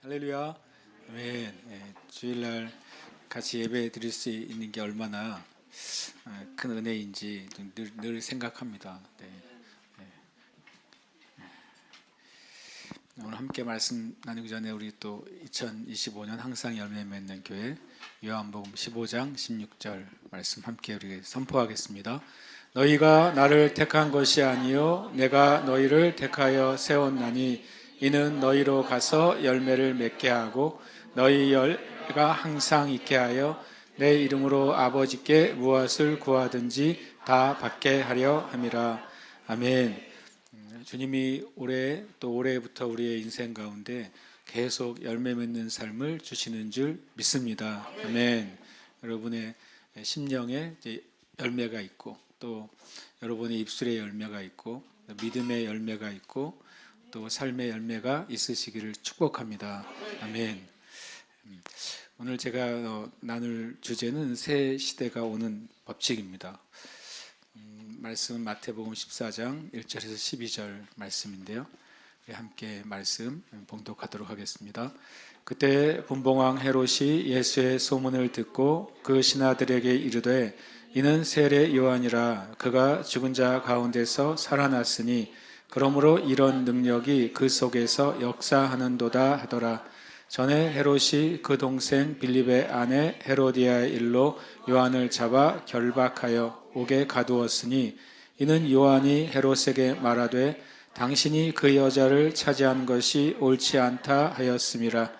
할렐루야. 아멘. 주일날 같이 예배 드릴 수 있는 게 얼마나 큰 은혜인지 늘 생각합니다. 네. 오늘 함께 말씀 나누기 전에 우리 또 2025년 항상 열매 맺는 교회 요한복음 15장 16절 말씀 함께 우리 선포하겠습니다. 너희가 나를 택한 것이 아니요 내가 너희를 택하여 세웠나니 이는 너희로 가서 열매를 맺게 하고 너희 열매가 항상 있게 하여 내 이름으로 아버지께 무엇을 구하든지 다 받게 하려 함이라. 아멘. 주님이 올해부터 우리의 인생 가운데 계속 열매 맺는 삶을 주시는 줄 믿습니다. 아멘. 여러분의 심령에 열매가 있고 또 여러분의 입술에 열매가 있고 믿음의 열매가 있고 또 삶의 열매가 있으시기를 축복합니다. 아멘. 오늘 제가 나눌 주제는 새 시대가 오는 법칙입니다. 말씀은 마태복음 14장 1절에서 12절 말씀인데요. 우리 함께 말씀 봉독하도록 하겠습니다. 그때 분봉왕 헤롯이 예수의 소문을 듣고 그 신하들에게 이르되 이는 세례 요한이라 그가 죽은 자 가운데서 살아났으니 그러므로 이런 능력이 그 속에서 역사하는도다 하더라. 전에 헤롯이 그 동생 빌립의 아내 헤로디아의 일로 요한을 잡아 결박하여 옥에 가두었으니 이는 요한이 헤롯에게 말하되 당신이 그 여자를 차지한 것이 옳지 않다 하였음이라.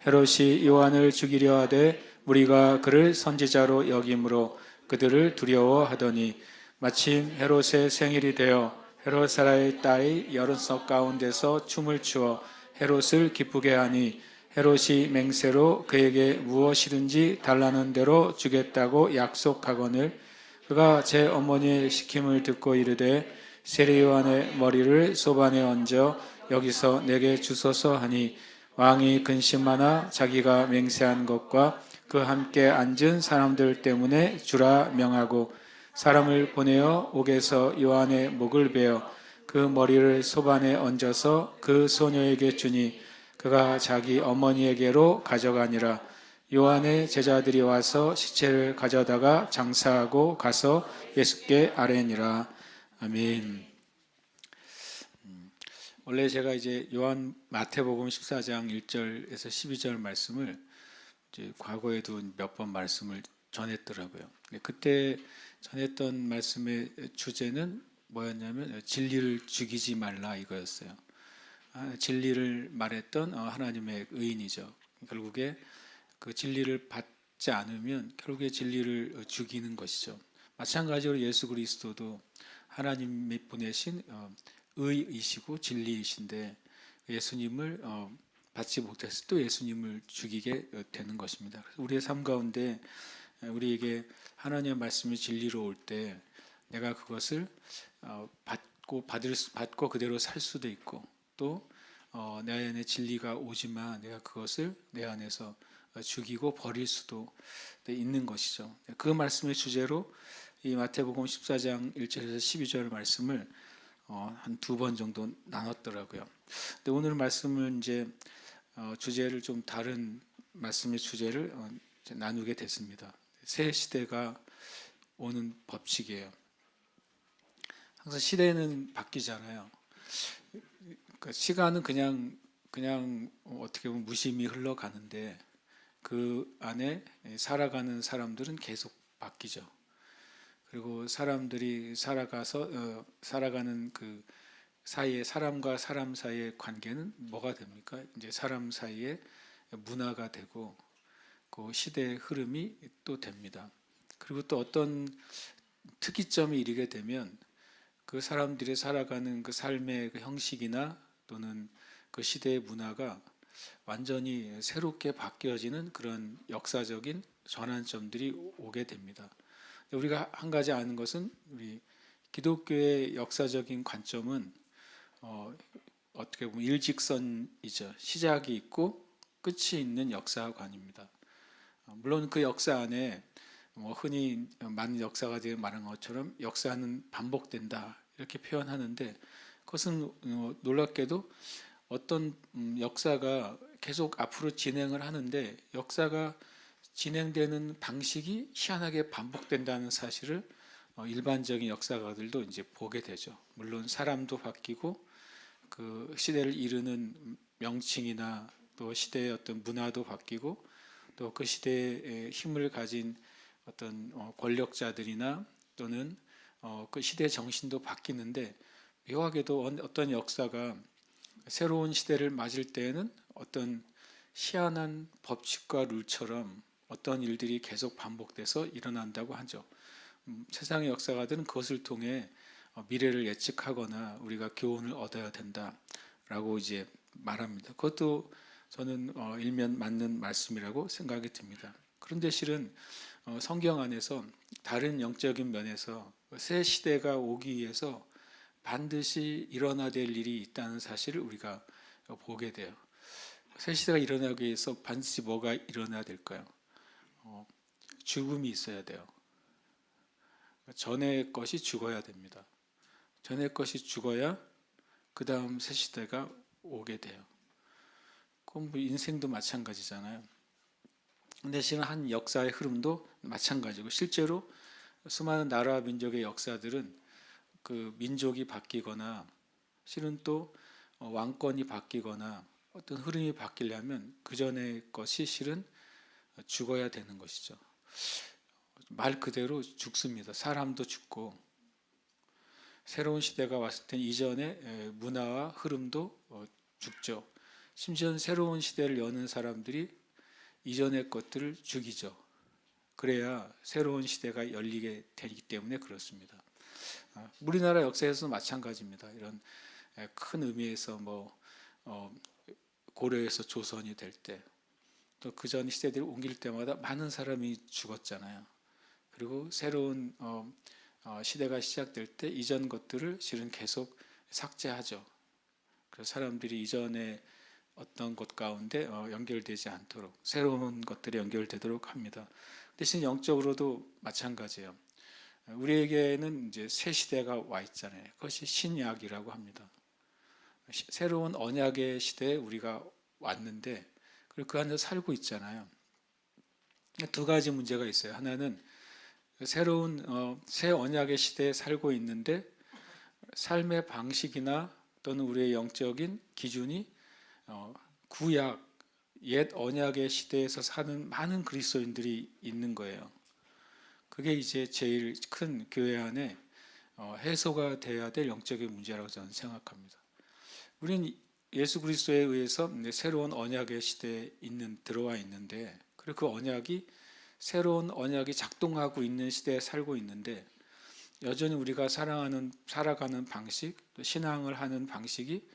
헤롯이 요한을 죽이려 하되 무리가 그를 선지자로 여김으로 그들을 두려워하더니 마침 헤롯의 생일이 되어 헤롯사라의 딸이 여럿석 가운데서 춤을 추어 헤롯을 기쁘게 하니 헤롯이 맹세로 그에게 무엇이든지 달라는 대로 주겠다고 약속하거늘 그가 제 어머니의 시킴을 듣고 이르되 세례 요한의 머리를 소반에 얹어 여기서 내게 주소서 하니 왕이 근심하나 자기가 맹세한 것과 그 함께 앉은 사람들 때문에 주라 명하고 사람을 보내어 옥에서 요한의 목을 베어 그 머리를 소반에 얹어서 그 소녀에게 주니 그가 자기 어머니에게로 가져가니라. 요한의 제자들이 와서 시체를 가져다가 장사하고 가서 예수께 아뢰니라. 아멘. 원래 제가 이제 마태복음 14장 1절에서 12절 말씀을 이제 과거에도 몇 번 말씀을 전했더라고요. 그때 전했던 말씀의 주제는 뭐였냐면 진리를 죽이지 말라 이거였어요. 진리를 말했던 하나님의 의인이죠. 결국에 그 진리를 받지 않으면 결국에 진리를 죽이는 것이죠. 마찬가지로 예수 그리스도도 하나님이 보내신 의이시고 진리이신데 예수님을 받지 못했을 때 예수님을 죽이게 되는 것입니다. 우리의 삶 가운데 우리에게 하나님의 말씀이 진리로 올 때 내가 그것을 받고 그대로 살 수도 있고 또 내 안에 진리가 오지만 내가 그것을 내 안에서 죽이고 버릴 수도 있는 것이죠. 그 말씀의 주제로 이 마태복음 14장 1절에서 12절 말씀을 한 두 번 정도 나눴더라고요. 근데 오늘 말씀은 이제 주제를 좀 다른 말씀의 주제를 나누게 됐습니다. 새 시대가 오는 법칙이에요. 항상 시대는 바뀌잖아요. 그러니까 시간은 그냥 어떻게 보면 무심히 흘러가는데 그 안에 살아가는 사람들은 계속 바뀌죠. 그리고 사람들이 살아가는 그 사이에 사람과 사람 사이의 관계는 뭐가 됩니까? 이제 사람 사이에 문화가 되고 그 시대의 흐름이 또 됩니다. 그리고 또 어떤 특이점이 이르게 되면 그 사람들이 살아가는 그 삶의 그 형식이나 또는 그 시대의 문화가 완전히 새롭게 바뀌어지는 그런 역사적인 전환점들이 오게 됩니다. 우리가 한 가지 아는 것은 우리 기독교의 역사적인 관점은 어떻게 보면 일직선이죠. 시작이 있고 끝이 있는 역사관입니다. 물론 그 역사 안에 흔히 많은 역사가들이 말한 것처럼 역사는 반복된다 이렇게 표현하는데 그것은 놀랍게도 어떤 역사가 계속 앞으로 진행을 하는데 역사가 진행되는 방식이 희한하게 반복된다는 사실을 일반적인 역사가들도 이제 보게 되죠. 물론 사람도 바뀌고 그 시대를 이르는 명칭이나 또 시대의 어떤 문화도 바뀌고 또 그 시대에 힘을 가진 어떤 권력자들이나 또는 그 시대 정신도 바뀌는데 묘하게도 어떤 역사가 새로운 시대를 맞을 때에는 어떤 희한한 법칙과 룰처럼 어떤 일들이 계속 반복돼서 일어난다고 하죠. 세상의 역사가들은 그것을 통해 미래를 예측하거나 우리가 교훈을 얻어야 된다라고 이제 말합니다. 그것도 저는 일면 맞는 말씀이라고 생각이 듭니다. 그런데 실은 성경 안에서 다른 영적인 면에서 새 시대가 오기 위해서 반드시 일어나야 될 일이 있다는 사실을 우리가 보게 돼요. 새 시대가 일어나기 위해서 반드시 뭐가 일어나야 될까요? 죽음이 있어야 돼요. 전의 것이 죽어야 됩니다. 전의 것이 죽어야 그 다음 새 시대가 오게 돼요. 그럼 뭐 인생도 마찬가지잖아요. 근데 실은 한 역사의 흐름도 마찬가지고 실제로 수많은 나라 민족의 역사들은 그 민족이 바뀌거나 실은 또 왕권이 바뀌거나 어떤 흐름이 바뀌려면 그 전의 것이 실은 죽어야 되는 것이죠. 말 그대로 죽습니다. 사람도 죽고 새로운 시대가 왔을 때 이전의 문화와 흐름도 죽죠. 심지어 새로운 시대를 여는 사람들이 이전의 것들을 죽이죠. 그래야 새로운 시대가 열리게 되기 때문에 그렇습니다. 우리나라 역사에서도 마찬가지입니다. 이런 큰 의미에서 고려에서 조선이 될 때, 또 그 전 시대들이 옮길 때마다 많은 사람이 죽었잖아요. 그리고 새로운 시대가 시작될 때 이전 것들을 실은 계속 삭제하죠. 그래서 사람들이 이전에 어떤 것 가운데 연결되지 않도록 새로운 것들이 연결되도록 합니다. 대신 영적으로도 마찬가지예요. 우리에게는 이제 새 시대가 와 있잖아요. 그것이 신약이라고 합니다. 새로운 언약의 시대에 우리가 왔는데 그리고 그 안에서 살고 있잖아요. 두 가지 문제가 있어요. 하나는 새로운 새 언약의 시대에 살고 있는데 삶의 방식이나 또는 우리의 영적인 기준이 구약 옛 언약의 시대에서 사는 많은 그리스도인들이 있는 거예요. 그게 이제 제일 큰 교회 안에 해소가 돼야 될 영적인 문제라고 저는 생각합니다. 우리는 예수 그리스도에 의해서 새로운 언약의 시대에 들어와 있는데 그리고 그 언약이 새로운 언약이 작동하고 있는 시대에 살고 있는데 여전히 우리가 살아가는 방식, 또 신앙을 하는 방식이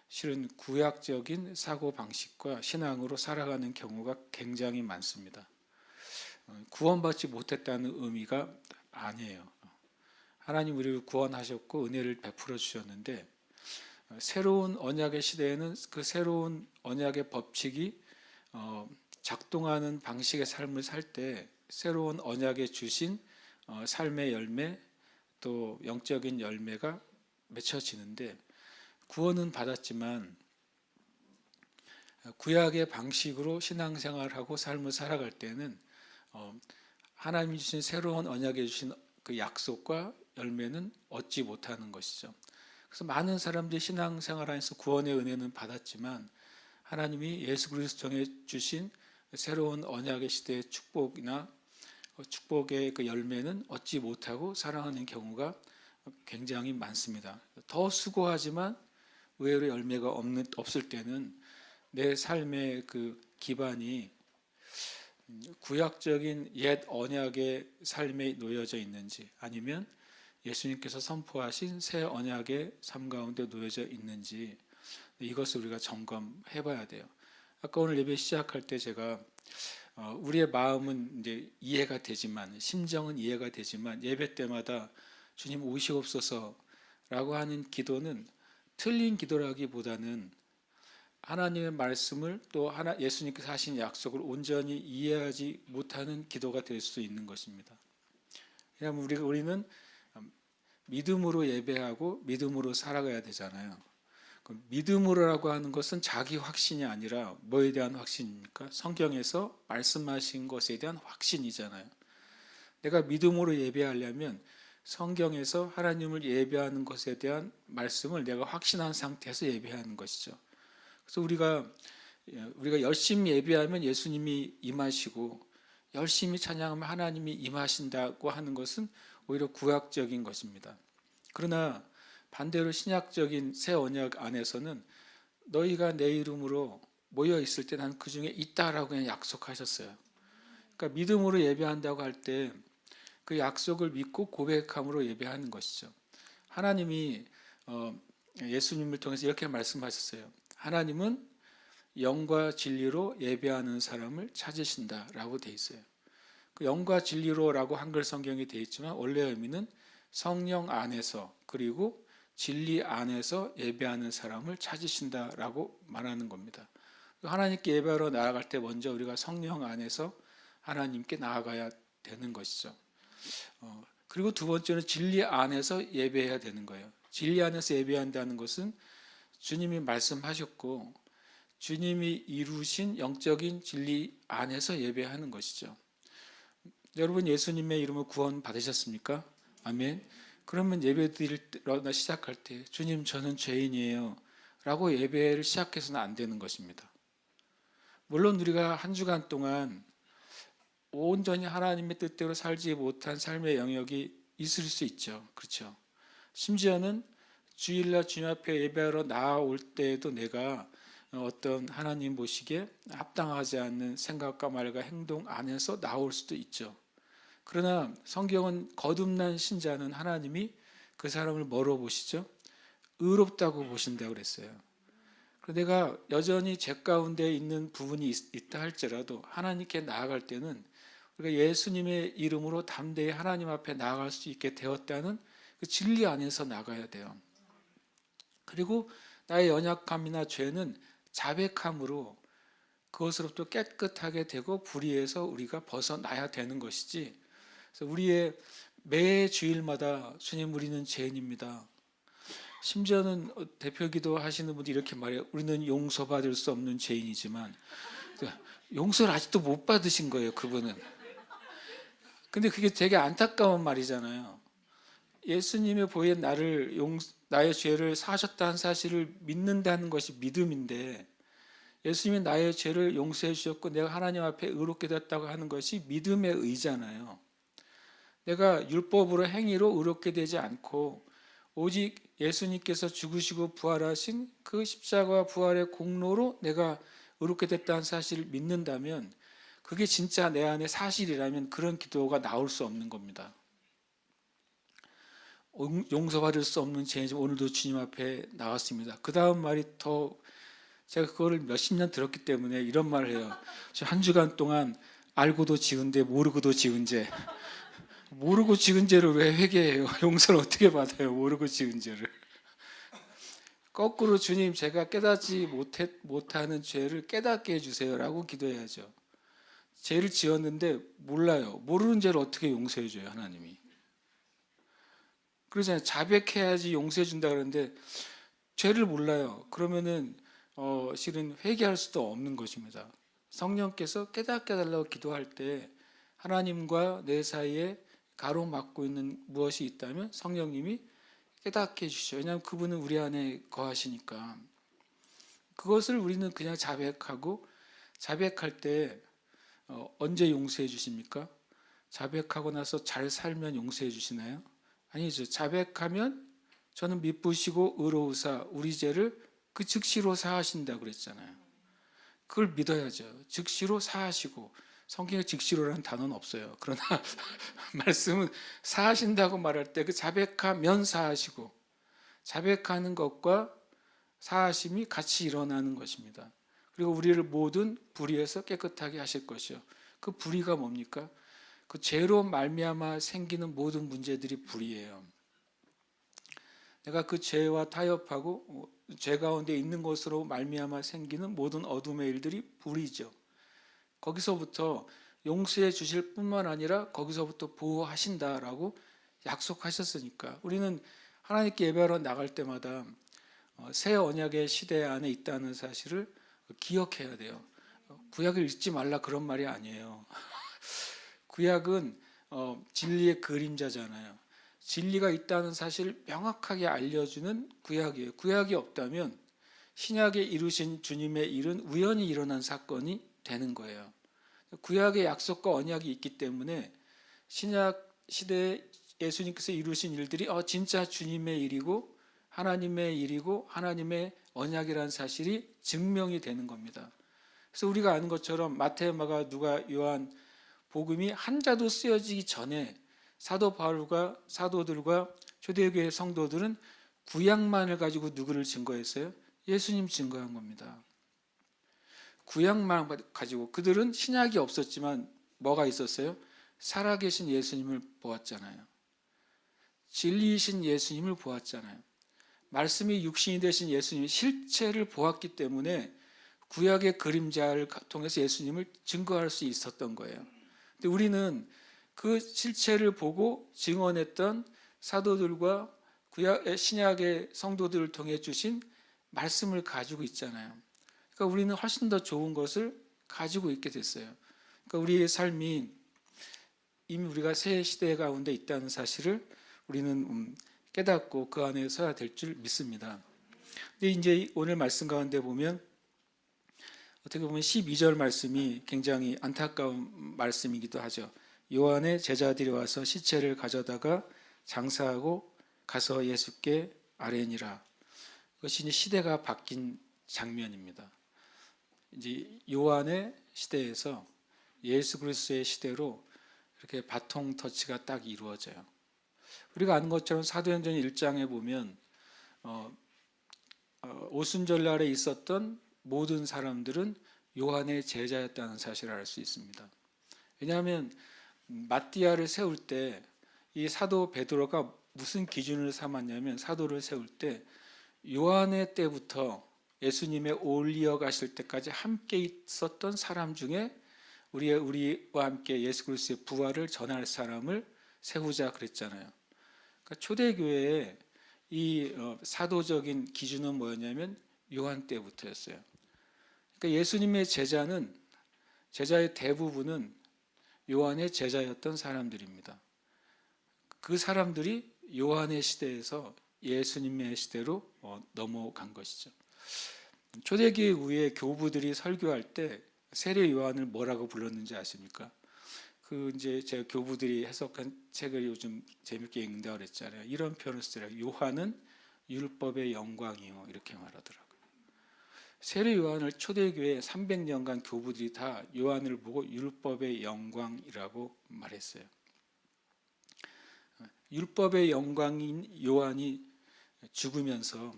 실은 구약적인 사고 방식과 신앙으로 살아가는 경우가 굉장히 많습니다. 구원받지 못했다는 의미가 아니에요. 하나님 우리를 구원하셨고 은혜를 베풀어 주셨는데 새로운 언약의 시대에는 그 새로운 언약의 법칙이 작동하는 방식의 삶을 살 때 새로운 언약에 주신 삶의 열매 또 영적인 열매가 맺혀지는데 구원은 받았지만 구약의 방식으로 신앙생활하고 삶을 살아갈 때는 하나님이 주신 새로운 언약에 주신 그 약속과 열매는 얻지 못하는 것이죠. 그래서 많은 사람들이 신앙생활 안에서 구원의 은혜는 받았지만 하나님이 예수 그리스도 통해 주신 새로운 언약의 시대의 축복이나 축복의 그 열매는 얻지 못하고 살아가는 경우가 굉장히 많습니다. 더 수고하지만 의외로 열매가 없을 때는 내 삶의 그 기반이 구약적인 옛 언약의 삶에 놓여져 있는지 아니면 예수님께서 선포하신 새 언약의 삶 가운데 놓여져 있는지 이것을 우리가 점검해 봐야 돼요. 아까 오늘 예배 시작할 때 제가 우리의 마음은 이제 이해가 되지만 심정은 이해가 되지만 예배 때마다 주님 오시옵소서라고 하는 기도는 틀린 기도라기보다는 하나님의 말씀을 또 예수님께서 하신 약속을 온전히 이해하지 못하는 기도가 될 수 있는 것입니다. 왜냐하면 우리는 믿음으로 예배하고 믿음으로 살아가야 되잖아요. 믿음으로라고 하는 것은 자기 확신이 아니라 뭐에 대한 확신입니까? 성경에서 말씀하신 것에 대한 확신이잖아요. 내가 믿음으로 예배하려면 성경에서 하나님을 예배하는 것에 대한 말씀을 내가 확신한 상태에서 예배하는 것이죠. 그래서 우리가 열심히 예배하면 예수님이 임하시고 열심히 찬양하면 하나님이 임하신다고 하는 것은 오히려 구약적인 것입니다. 그러나 반대로 신약적인 새 언약 안에서는 너희가 내 이름으로 모여 있을 때 나는 그 중에 있다라고 그냥 약속하셨어요. 그러니까 믿음으로 예배한다고 할 때 그 약속을 믿고 고백함으로 예배하는 것이죠. 하나님이 예수님을 통해서 이렇게 말씀하셨어요. 하나님은 영과 진리로 예배하는 사람을 찾으신다라고 돼 있어요. 그 영과 진리로라고 한글 성경이 돼 있지만 원래 의미는 성령 안에서 그리고 진리 안에서 예배하는 사람을 찾으신다라고 말하는 겁니다. 하나님께 예배하러 나아갈 때 먼저 우리가 성령 안에서 하나님께 나아가야 되는 것이죠. 그리고 두 번째는 진리 안에서 예배해야 되는 거예요. 진리 안에서 예배한다는 것은 주님이 말씀하셨고 주님이 이루신 영적인 진리 안에서 예배하는 것이죠. 여러분 예수님의 이름으로 구원 받으셨습니까? 아멘. 그러면 예배 드리러 시작할 때 주님 저는 죄인이에요 라고 예배를 시작해서는 안 되는 것입니다. 물론 우리가 한 주간 동안 온전히 하나님의 뜻대로 살지 못한 삶의 영역이 있을 수 있죠. 그렇죠. 심지어는 주일날 주님 앞에 예배하러 나올 때에도 내가 어떤 하나님 보시기에 합당하지 않는 생각과 말과 행동 안에서 나올 수도 있죠. 그러나 성경은 거듭난 신자는 하나님이 그 사람을 뭐로 보시죠? 의롭다고 보신다고 그랬어요. 내가 여전히 죄 가운데 있는 부분이 있다 할지라도 하나님께 나아갈 때는 우리가 예수님의 이름으로 담대히 하나님 앞에 나아갈 수 있게 되었다는 그 진리 안에서 나가야 돼요. 그리고 나의 연약함이나 죄는 자백함으로 그것으로부터 깨끗하게 되고 불의에서 우리가 벗어나야 되는 것이지. 그래서 우리의 매 주일마다 주님 우리는 죄인입니다. 심지어는 대표기도 하시는 분들이 이렇게 말해요. 우리는 용서받을 수 없는 죄인이지만 용서를 아직도 못 받으신 거예요. 그분은. 근데 그게 되게 안타까운 말이잖아요. 예수님의 보혜 나의 죄를 사하셨다는 사실을 믿는다는 것이 믿음인데 예수님이 나의 죄를 용서해 주셨고 내가 하나님 앞에 의롭게 됐다고 하는 것이 믿음의 의잖아요. 내가 율법으로 행위로 의롭게 되지 않고 오직 예수님께서 죽으시고 부활하신 그 십자가와 부활의 공로로 내가 의롭게 됐다는 사실을 믿는다면 그게 진짜 내 안에 사실이라면 그런 기도가 나올 수 없는 겁니다. 용서받을 수 없는 죄인 오늘도 주님 앞에 나왔습니다. 그 다음 말이 더 제가 그거를 몇십 년 들었기 때문에 이런 말을 해요. 한 주간 동안 알고도 지은 죄 모르고도 지은 죄. 모르고 지은 죄를 왜 회개해요? 용서를 어떻게 받아요? 모르고 지은 죄를. 거꾸로 주님 제가 깨닫지 못하는 죄를 깨닫게 해주세요 라고 기도해야죠. 죄를 지었는데 몰라요. 모르는 죄를 어떻게 용서해 줘요 하나님이. 그러잖아요. 자백해야지 용서해 준다 그러는데 죄를 몰라요. 그러면은 실은 회개할 수도 없는 것입니다. 성령께서 깨닫게 해달라고 기도할 때 하나님과 내 사이에 가로막고 있는 무엇이 있다면 성령님이 깨닫게 해주시죠. 왜냐하면 그분은 우리 안에 거하시니까. 그것을 우리는 그냥 자백하고 자백할 때 언제 용서해 주십니까? 자백하고 나서 잘 살면 용서해 주시나요? 아니죠. 자백하면 저는 미쁘시고 의로우사 우리 죄를 그 즉시로 사하신다고 그랬잖아요. 그걸 믿어야죠. 즉시로 사하시고 성경에 즉시로라는 단어는 없어요. 그러나 말씀은 사하신다고 말할 때 그 자백하면 사하시고 자백하는 것과 사하심이 같이 일어나는 것입니다. 그리고 우리를 모든 불의에서 깨끗하게 하실 것이요. 그 불의가 뭡니까? 그 죄로 말미암아 생기는 모든 문제들이 불의예요. 내가 그 죄와 타협하고 죄 가운데 있는 것으로 말미암아 생기는 모든 어둠의 일들이 불의죠. 거기서부터 용서해 주실 뿐만 아니라 거기서부터 보호하신다라고 약속하셨으니까 우리는 하나님께 예배하러 나갈 때마다 새 언약의 시대 안에 있다는 사실을 기억해야 돼요. 구약을 읽지 말라 그런 말이 아니에요. 구약은 진리의 그림자잖아요. 진리가 있다는 사실을 명확하게 알려주는 구약이에요. 구약이 없다면 신약에 이루신 주님의 일은 우연히 일어난 사건이 되는 거예요. 구약의 약속과 언약이 있기 때문에 신약 시대에 예수님께서 이루신 일들이 진짜 주님의 일이고 하나님의 일이고 하나님의 언약이라는 사실이 증명이 되는 겁니다. 그래서 우리가 아는 것처럼 마태, 마가, 누가, 요한 복음이 한자도 쓰여지기 전에 사도 바울과 사도들과 초대교회 성도들은 구약만을 가지고 누구를 증거했어요? 예수님 증거한 겁니다. 구약만 가지고 그들은 신약이 없었지만 뭐가 있었어요? 살아계신 예수님을 보았잖아요. 진리이신 예수님을 보았잖아요. 말씀이 육신이 되신 예수님의 실체를 보았기 때문에 구약의 그림자를 통해서 예수님을 증거할 수 있었던 거예요. 근데 우리는 그 실체를 보고 증언했던 사도들과 구약 신약의 성도들을 통해 주신 말씀을 가지고 있잖아요. 그러니까 우리는 훨씬 더 좋은 것을 가지고 있게 됐어요. 그러니까 우리의 삶이 이미 우리가 새 시대 가운데 있다는 사실을 우리는 깨닫고 그 안에 서야 될 줄 믿습니다. 근데 이제 오늘 말씀 가운데 보면 어떻게 보면 12절 말씀이 굉장히 안타까운 말씀이기도 하죠. 요한의 제자들이 와서 시체를 가져다가 장사하고 가서 예수께 아뢰니라. 그것이 이제 시대가 바뀐 장면입니다. 이제 요한의 시대에서 예수 그리스도의 시대로 이렇게 바통 터치가 딱 이루어져요. 우리가 아는 것처럼 사도행전 1장에 보면 오순절날에 있었던 모든 사람들은 요한의 제자였다는 사실을 알 수 있습니다. 왜냐하면 마띠아를 세울 때 이 사도 베드로가 무슨 기준을 삼았냐면 사도를 세울 때 요한의 때부터 예수님의 올리어 가실 때까지 함께 있었던 사람 중에 우리와 함께 예수 그리스도의 부활을 전할 사람을 세우자 그랬잖아요. 그러니까 초대교회의 이 사도적인 기준은 뭐였냐면 요한 때부터였어요. 그러니까 예수님의 제자의 대부분은 요한의 제자였던 사람들입니다. 그 사람들이 요한의 시대에서 예수님의 시대로 넘어간 것이죠. 초대교회 후에 교부들이 설교할 때 세례 요한을 뭐라고 불렀는지 아십니까? 이제 제가 교부들이 해석한 책을 요즘 재밌게 읽는다고 그랬잖아요. 이런 표현을 쓰더라고요. 요한은 율법의 영광이요. 이렇게 말하더라고요. 세례 요한을 초대교회 300년간 교부들이 다 요한을 보고 율법의 영광이라고 말했어요. 율법의 영광인 요한이 죽으면서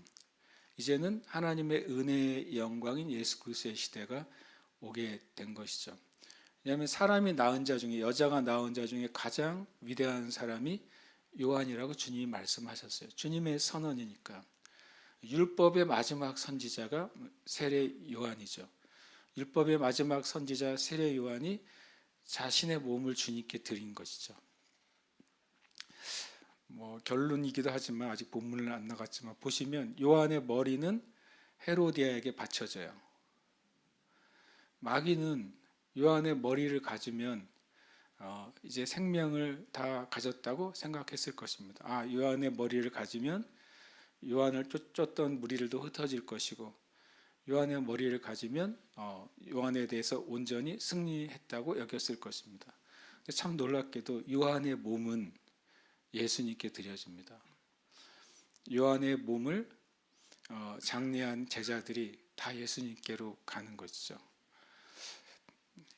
이제는 하나님의 은혜의 영광인 예수 그리스도의 시대가 오게 된 것이죠. 왜냐하면 사람이 낳은 자 중에 여자가 낳은 자 중에 가장 위대한 사람이 요한이라고 주님이 말씀하셨어요. 주님의 선언이니까. 율법의 마지막 선지자가 세례 요한이죠. 율법의 마지막 선지자 세례 요한이 자신의 몸을 주님께 드린 것이죠. 결론이기도 하지만 아직 본문은 안 나갔지만 보시면 요한의 머리는 헤로디아에게 바쳐져요. 마귀는 요한의 머리를 가지면 이제 생명을 다 가졌다고 생각했을 것입니다. 요한의 머리를 가지면 요한을 쫓던 무리들도 흩어질 것이고 요한의 머리를 가지면 요한에 대해서 온전히 승리했다고 여겼을 것입니다. 참 놀랍게도 요한의 몸은 예수님께 드려집니다. 요한의 몸을 장례한 제자들이 다 예수님께로 가는 것이죠.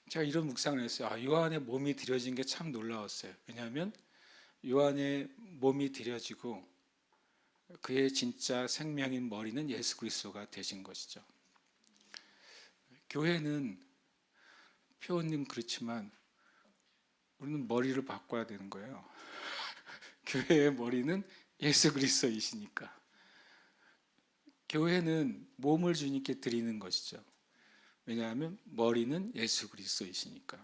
제가 이런 묵상을 했어요. 요한의 몸이 드려진 게 참 놀라웠어요. 왜냐하면 요한의 몸이 드려지고 그의 진짜 생명인 머리는 예수 그리스도가 되신 것이죠. 교회는 표현은 그렇지만 우리는 머리를 바꿔야 되는 거예요. 교회의 머리는 예수 그리스도이시니까. 교회는 몸을 주님께 드리는 것이죠. 왜냐하면 머리는 예수 그리스도이시니까.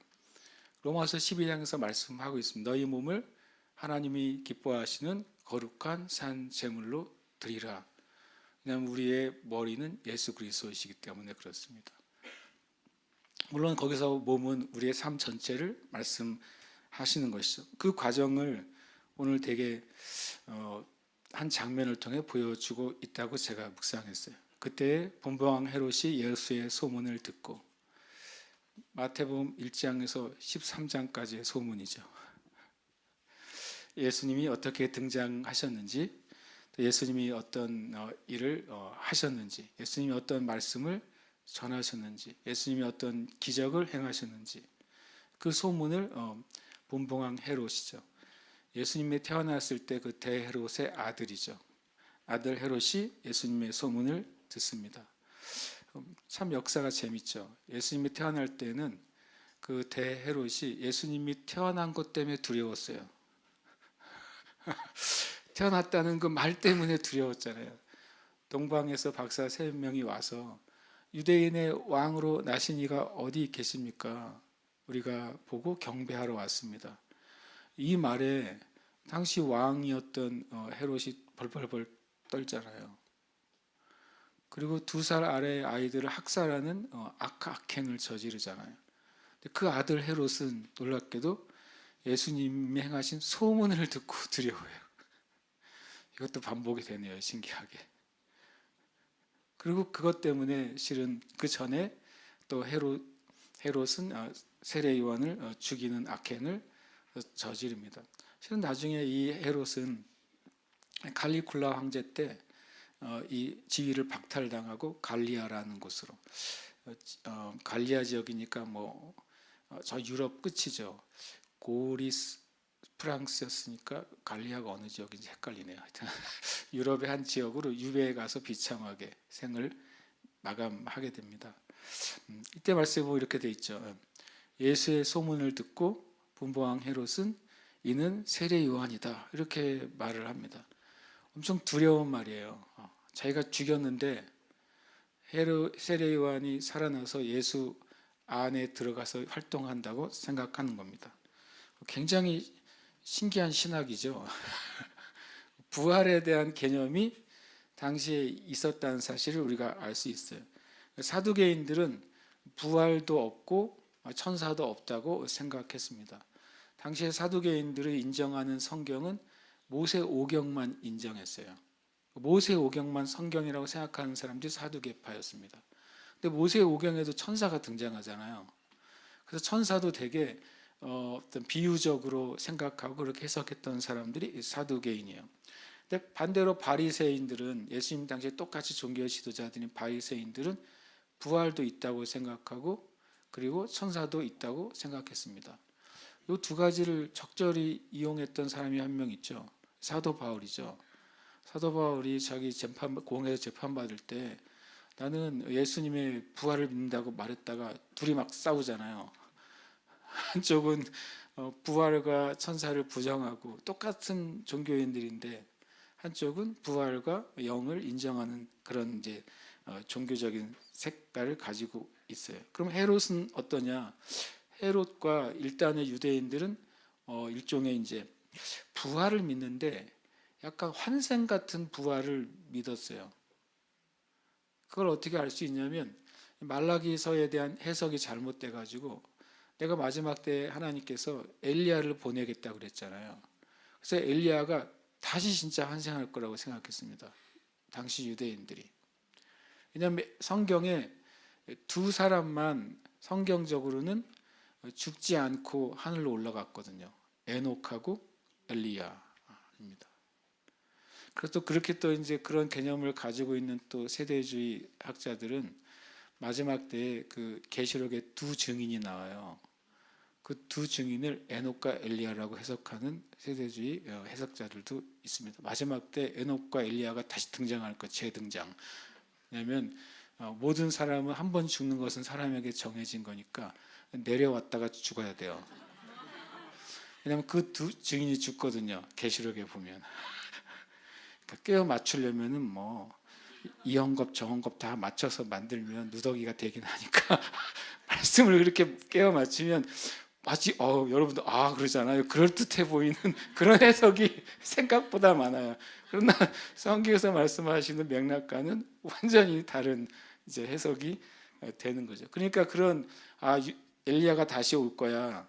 로마서 12장에서 말씀하고 있습니다. 너희 몸을 하나님이 기뻐하시는 거룩한 산 제물로 드리라. 왜냐하면 우리의 머리는 예수 그리스도이시기 때문에 그렇습니다. 물론 거기서 몸은 우리의 삶 전체를 말씀하시는 것이죠. 그 과정을 오늘 되게 한 장면을 통해 보여주고 있다고 제가 묵상했어요. 그때 본보왕 헤롯이 예수의 소문을 듣고, 마태복음 1장에서 13장까지의 소문이죠. 예수님이 어떻게 등장하셨는지, 예수님이 어떤 일을 하셨는지, 예수님이 어떤 말씀을 전하셨는지, 예수님이 어떤 기적을 행하셨는지, 그 소문을 본보왕 헤롯이죠. 예수님이 태어났을 때 그 대헤롯의 아들이죠. 아들 헤롯이 예수님의 소문을 듣습니다. 참 역사가 재밌죠. 예수님이 태어날 때는 그 대헤롯이 예수님이 태어난 것 때문에 두려웠어요. 태어났다는 그 말 때문에 두려웠잖아요. 동방에서 박사 3명이 와서 유대인의 왕으로 나신 이가 어디 계십니까? 우리가 보고 경배하러 왔습니다. 이 말에 당시 왕이었던 헤롯이 벌벌벌 떨잖아요. 그리고 2살 아래의 아이들을 학살하는 악행을 저지르잖아요. 그 아들 헤롯은 놀랍게도 예수님이 행하신 소문을 듣고 두려워해요. 이것도 반복이 되네요. 신기하게. 그리고 그것 때문에 실은 그 전에 또 헤롯은 세례 요한을 죽이는 악행을 저지릅니다. 실은 나중에 이 헤롯은 칼리굴라 황제 때 이 지위를 박탈당하고 갈리아라는 곳으로, 갈리아 지역이니까 저 유럽 끝이죠. 고리스 프랑스였으니까 갈리아가 어느 지역인지 헷갈리네요. 하여튼 유럽의 한 지역으로 유배에 가서 비참하게 생을 마감하게 됩니다. 이때 말씀에 보면 이렇게 돼 있죠. 예수의 소문을 듣고 본보왕 헤롯은 이는 세례 요한이다, 이렇게 말을 합니다. 엄청 두려운 말이에요. 자기가 죽였는데 세례 요한이 살아나서 예수 안에 들어가서 활동한다고 생각하는 겁니다. 굉장히 신기한 신학이죠. 부활에 대한 개념이 당시에 있었다는 사실을 우리가 알 수 있어요. 사두개인들은 부활도 없고 천사도 없다고 생각했습니다. 당시에 사두개인들을 인정하는 성경은 모세오경만 인정했어요. 모세오경만 성경이라고 생각하는 사람들이 사두개파였습니다. 근데 모세오경에도 천사가 등장하잖아요. 그래서 천사도 되게 어떤 비유적으로 생각하고 그렇게 해석했던 사람들이 사두개인이에요. 근데 반대로 바리새인들은, 예수님 당시에 똑같이 종교 지도자들인 바리새인들은 부활도 있다고 생각하고 그리고 천사도 있다고 생각했습니다. 이 2가지를 적절히 이용했던 사람이 한 명 있죠. 사도 바울이죠. 사도 바울이 자기 공회에서 재판받을 때 나는 예수님의 부활을 믿는다고 말했다가 둘이 막 싸우잖아요. 한쪽은 부활과 천사를 부정하고 똑같은 종교인들인데, 한쪽은 부활과 영을 인정하는 그런 이제 종교적인 색깔을 가지고 있어요. 그럼 헤롯은 어떠냐? 헤롯과 일단의 유대인들은 일종의 이제 부활을 믿는데 약간 환생 같은 부활을 믿었어요. 그걸 어떻게 알 수 있냐면 말라기서에 대한 해석이 잘못돼 가지고, 내가 마지막 때 하나님께서 엘리야를 보내겠다고 그랬잖아요. 그래서 엘리야가 다시 진짜 환생할 거라고 생각했습니다. 당시 유대인들이. 왜냐하면 성경에 2사람만 성경적으로는 죽지 않고 하늘로 올라갔거든요. 에녹하고 엘리야입니다. 그래서 그렇게 또 이제 그런 개념을 가지고 있는 또 세대주의 학자들은 마지막 때에 그 계시록에 2 증인이 나와요. 그 2 증인을 에녹과 엘리야라고 해석하는 세대주의 해석자들도 있습니다. 마지막 때 에녹과 엘리야가 다시 등장할 것, 재등장. 왜냐하면 모든 사람은 한 번 죽는 것은 사람에게 정해진 거니까 내려왔다가 죽어야 돼요. 왜냐하면 그 2 증인이 죽거든요. 계시록에 보면. 그러니까 깨어 맞추려면은 이 헝겊 저 헝겊 다 맞춰서 만들면 누더기가 되긴 하니까 말씀을 그렇게 깨어 맞추면 마치 여러분들 그러잖아요. 그럴듯해 보이는 그런 해석이 생각보다 많아요. 그러나 성경에서 말씀하시는 맥락과는 완전히 다른 이제 해석이 되는 거죠. 그러니까 그런 엘리야가 다시 올 거야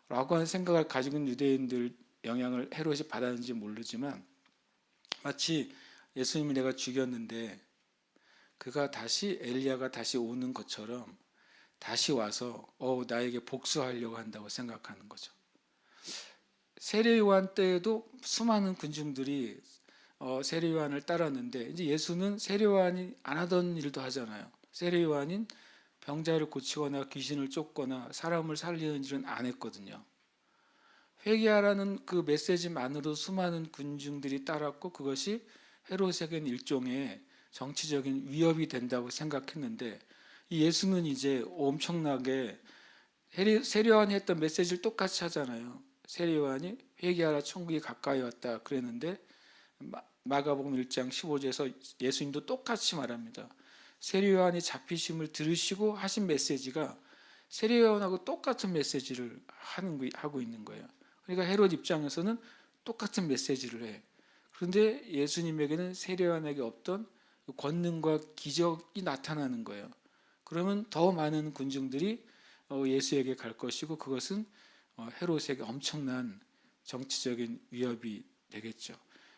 라고 하는 생각을 가지고 있는 유대인들 영향을 헤롯이 받았는지 모르지만 마치 예수님을 내가 죽였는데 엘리야가 다시 오는 것처럼 다시 와서 나에게 복수하려고 한다고 생각하는 거죠. 세례 요한 때에도 수많은 군중들이 세례 요한을 따랐는데 이제 예수는 세례 요한이 안 하던 일도 하잖아요. 세례 요한인 병자를 고치거나 귀신을 쫓거나 사람을 살리는 일은 안 했거든요. 회개하라는 그 메시지만으로 수많은 군중들이 따랐고 그것이 헤롯에게는 일종의 정치적인 위협이 된다고 생각했는데 이 예수는 이제 엄청나게 세례 요한이 했던 메시지를 똑같이 하잖아요. 세례 요한이 회개하라 천국이 가까이 왔다 그랬는데 마가복음 1장 15절에서 예수님도 똑같이 말합니다. 세례 요한이 잡히심을 들으시고 하신 메시지가 세례 요한하고 똑같은 메시지를 하고 있는 거예요. 그러니까 헤롯 입장에서는 똑같은 메시지를 해. 그런데 예수님에게는 세례 요한에게 없던 권능과 기적이 나타나는 거예요. 그러면 더 많은 군중들이 예수에게 갈 것이고 그것은 헤롯에게 엄청난 정치적인 위협이 되겠죠.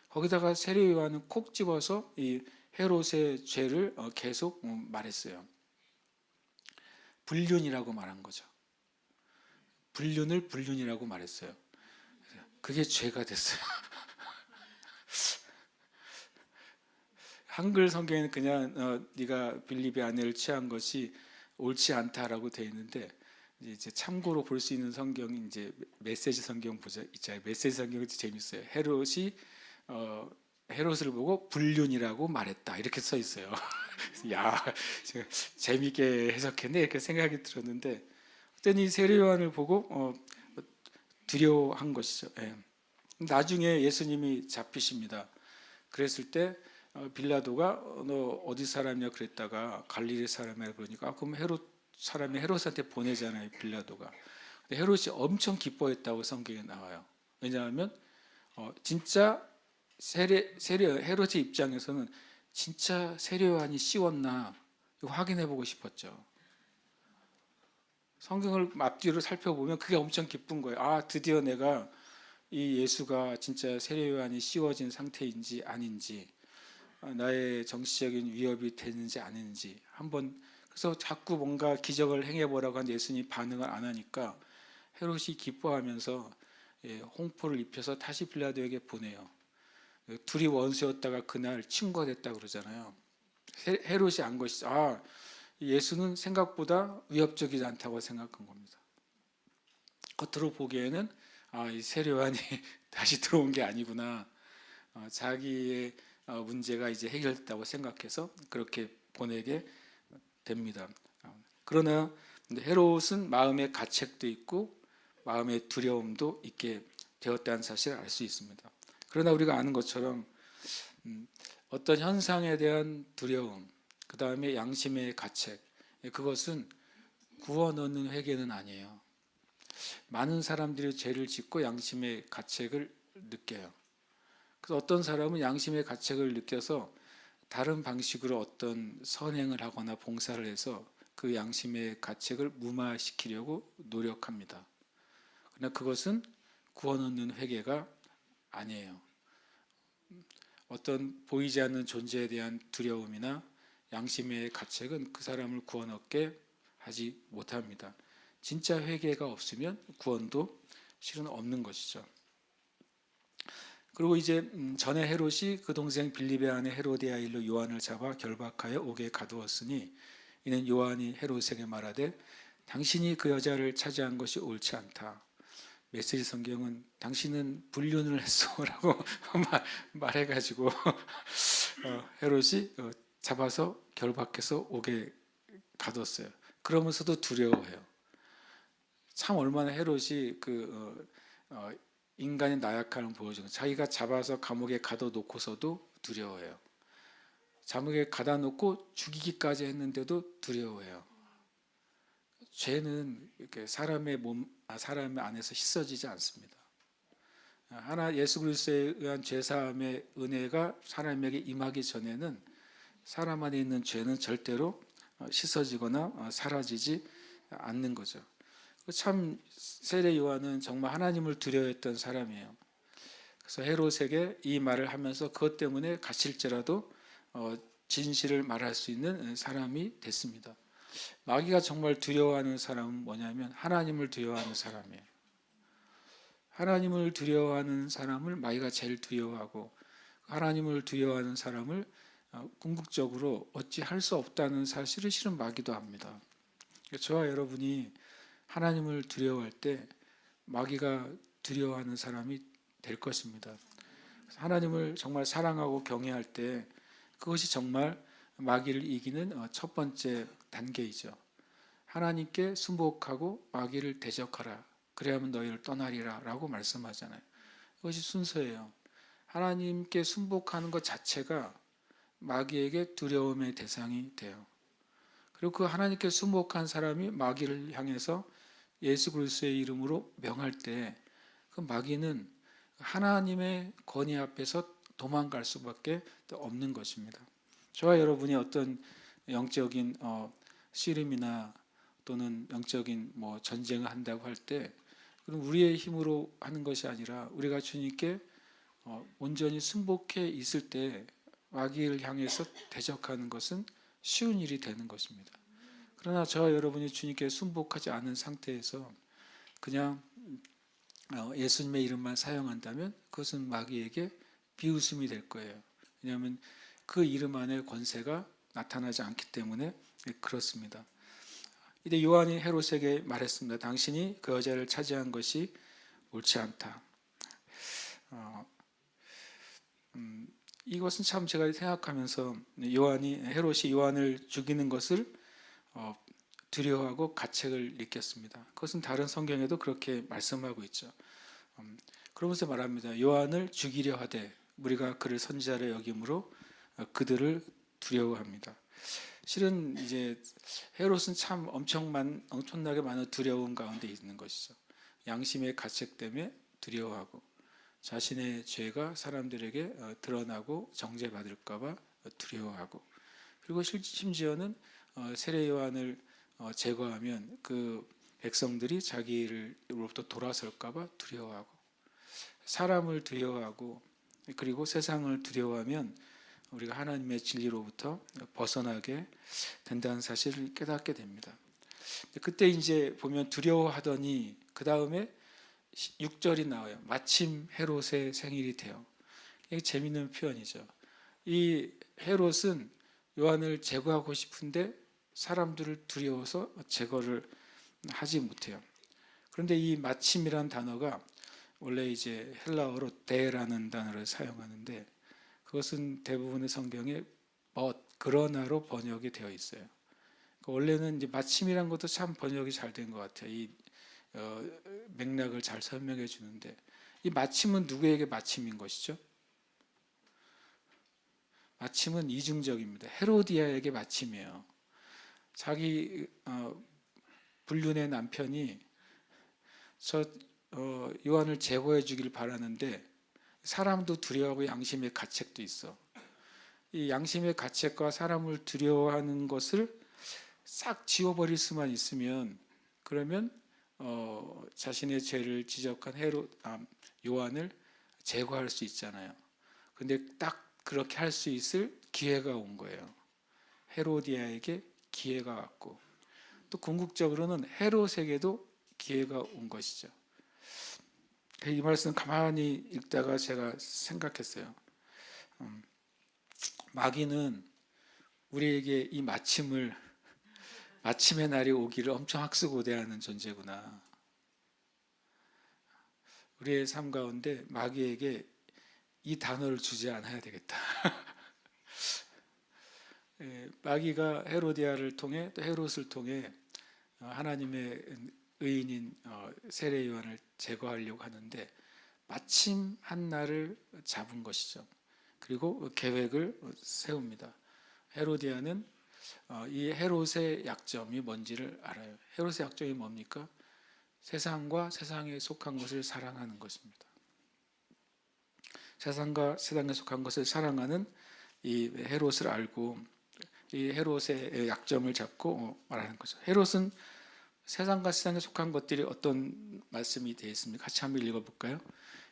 거기다가 세례 요한은 콕 집어서 이 헤롯의 죄를 계속 말했어요. 불륜이라고 말한 거죠. 불륜이라고 말했어요. 그게 죄가 됐어요. 한글 성경에는 그냥 네가 빌립의 아내를 취한 것이 옳지 않다라고 되어 있는데 이제 참고로 볼 수 있는 성경이 이제 메시지 성경 있잖아요. 메시지 성경이 재밌어요. 헤롯을 보고 불륜이라고 말했다 이렇게 써 있어요. 야, 재밌게 해석했네 이렇게 생각이 들었는데 그랬더니 세례 요한을 보고 두려워한 것이죠. 예. 나중에 예수님이 잡히십니다. 그랬을 때 빌라도가 너 어디 사람이냐 그랬다가 갈릴리 사람이라 그러니까 그럼 사람이 헤롯한테 보내잖아요. 빌라도가. 근데 헤롯이 엄청 기뻐했다고 성경에 나와요. 왜냐하면 진짜 헤롯의 입장에서는 진짜 세례 요한이 씌웠나 확인해 보고 싶었죠. 성경을 앞뒤로 살펴보면 그게 엄청 기쁜 거예요. 드디어 내가 이 예수가 진짜 세례 요한이 씌워진 상태인지 아닌지 나의 정치적인 위협이 되는지 아닌지 한번 그래서 자꾸 뭔가 기적을 행해보라고 하는데 예수님이 반응을 안 하니까 헤롯이 기뻐하면서 홍포를 입혀서 다시 빌라도에게 보내요. 둘이 원수였다가 그날 친구가 됐다 그러잖아요. 헤롯이 안 것이죠. 예수는 생각보다 위협적이지 않다고 생각한 겁니다. 겉으로 보기에는 이 세례 요한이 다시 들어온 게 아니구나. 자기의 문제가 이제 해결됐다고 생각해서 그렇게 보내게 됩니다. 그러나 헤롯은 마음의 가책도 있고 마음의 두려움도 있게 되었다는 사실을 알 수 있습니다. 그러나 우리가 아는 것처럼 어떤 현상에 대한 두려움, 그 다음에 양심의 가책, 그것은 구원 얻는 회개는 아니에요. 많은 사람들이 죄를 짓고 양심의 가책을 느껴요. 그래서 어떤 사람은 양심의 가책을 느껴서 다른 방식으로 어떤 선행을 하거나 봉사를 해서 그 양심의 가책을 무마시키려고 노력합니다. 그러나 그것은 구원 얻는 회개가 아니에요. 어떤 보이지 않는 존재에 대한 두려움이나 양심의 가책은 그 사람을 구원 얻게 하지 못합니다. 진짜 회개가 없으면 구원도 실은 없는 것이죠. 그리고 이제 전에 헤롯이 그 동생 빌립의 아내 헤로디아 일로 요한을 잡아 결박하여 옥에 가두었으니 이는 요한이 헤롯에게 말하되 당신이 그 여자를 차지한 것이 옳지 않다. 메시지 성경은 당신은 불륜을 했어라고 말해가지고 헤롯이 잡아서 결박해서 옥에 가뒀어요. 그러면서도 두려워해요. 참 얼마나 헤롯이 인간의 나약함을 보여주는 자기가 잡아서 감옥에 가둬놓고서도 두려워해요. 감옥에 가둬놓고 죽이기까지 했는데도 두려워해요. 죄는 이렇게 사람의 안에서 씻어지지 않습니다. 하나 예수 그리스도에 의한 죄 사함의 은혜가 사람에게 임하기 전에는 사람 안에 있는 죄는 절대로 씻어지거나 사라지지 않는 거죠. 참 세례 요한은 정말 하나님을 두려워했던 사람이에요. 그래서 헤롯에게 이 말을 하면서 그것 때문에 갇힐지라도 진실을 말할 수 있는 사람이 됐습니다. 마귀가 정말 두려워하는 사람은 뭐냐면 하나님을 두려워하는 사람이에요. 하나님을 두려워하는 사람을 마귀가 제일 두려워하고 하나님을 두려워하는 사람을 궁극적으로 어찌할 수 없다는 사실을 실은 마귀도 압니다. 저와 여러분이 하나님을 두려워할 때 마귀가 두려워하는 사람이 될 것입니다. 하나님을 정말 사랑하고 경외할 때 그것이 정말 마귀를 이기는 첫 번째 단계이죠. 하나님께 순복하고 마귀를 대적하라. 그래야만 너희를 떠나리라 라고 말씀하잖아요. 그것이 순서예요. 하나님께 순복하는 것 자체가 마귀에게 두려움의 대상이 돼요. 그리고 그 하나님께 순복한 사람이 마귀를 향해서 예수 그리스도의 이름으로 명할 때 그 마귀는 하나님의 권위 앞에서 도망갈 수밖에 없는 것입니다. 저와 여러분이 어떤 영적인 씨름이나 또는 영적인 전쟁을 한다고 할 때 그럼 우리의 힘으로 하는 것이 아니라 우리가 주님께 온전히 순복해 있을 때 마귀를 향해서 대적하는 것은 쉬운 일이 되는 것입니다. 그러나 저와 여러분이 주님께 순복하지 않은 상태에서 그냥 예수님의 이름만 사용한다면 그것은 마귀에게 비웃음이 될 거예요. 왜냐하면 그 이름 안에 권세가 나타나지 않기 때문에 그렇습니다. 이때 요한이 헤롯에게 말했습니다. 당신이 그 여자를 차지한 것이 옳지 않다. 이것은 참 제가 생각하면서 헤롯이 요한을 죽이는 것을 두려워하고 가책을 느꼈습니다. 그것은 다른 성경에도 그렇게 말씀하고 있죠. 그러면서 말합니다. 요한을 죽이려 하되 우리가 그를 선지자라 여김으로 그들을 두려워합니다. 실은 이제 헤롯은 참 엄청나게 많은 두려움 가운데 있는 것이죠. 양심의 가책 때문에 두려워하고 자신의 죄가 사람들에게 드러나고 정죄받을까봐 두려워하고 그리고 심지어는 세례 요한을 제거하면 그 백성들이 자기로부터 돌아설까봐 두려워하고 사람을 두려워하고 그리고 세상을 두려워하면 우리가 하나님의 진리로부터 벗어나게 된다는 사실을 깨닫게 됩니다. 그때 이제 보면 두려워하더니 그 다음에 6절이 나와요. 마침 헤롯의 생일이 돼요. 이게 재미있는 표현이죠. 이 헤롯은 요한을 제거하고 싶은데 사람들을 두려워서 제거를 하지 못해요. 그런데 이 마침이란 단어가 원래 이제 헬라어로 데라는 단어를 사용하는데 그것은 대부분의 성경에 그러나로 번역이 되어 있어요. 원래는 이제 마침이란 것도 참 번역이 잘 된 것 같아요. 이 맥락을 잘 설명해 주는데 이 마침은 누구에게 마침인 것이죠? 마침은 이중적입니다. 헤로디아에게 마침이에요. 자기 불륜의 남편이 요한을 제거해 주기를 바라는데 사람도 두려워하고 양심의 가책도 있어. 이 양심의 가책과 사람을 두려워하는 것을 싹 지워버릴 수만 있으면 그러면 자신의 죄를 지적한 요한을 제거할 수 있잖아요. 근데 딱 그렇게 할 수 있을 기회가 온 거예요. 헤로디아에게 기회가 왔고 또 궁극적으로는 헤롯에게도 기회가 온 것이죠. 이 말씀 가만히 읽다가 제가 생각했어요. 마귀는 우리에게 이 마침의 날이 오기를 엄청 학수고대하는 존재구나. 우리의 삶 가운데 마귀에게 이 단어를 주지 않아야 되겠다. 마귀가 헤로디아를 통해 또 헤롯을 통해 하나님의 의인인 세례 요한을 제거하려고 하는데 마침 한 날을 잡은 것이죠. 그리고 계획을 세웁니다. 헤로디아는 이 헤롯의 약점이 뭔지를 알아요. 헤롯의 약점이 뭡니까? 세상과 세상에 속한 것을 사랑하는 것입니다. 세상과 세상에 속한 것을 사랑하는 이 헤롯을 알고 이 헤롯의 약점을 잡고 말하는 거죠. 헤롯은 세상과 세상에 속한 것들이 어떤 말씀이 되어 있습니까? 같이 한번 읽어볼까요?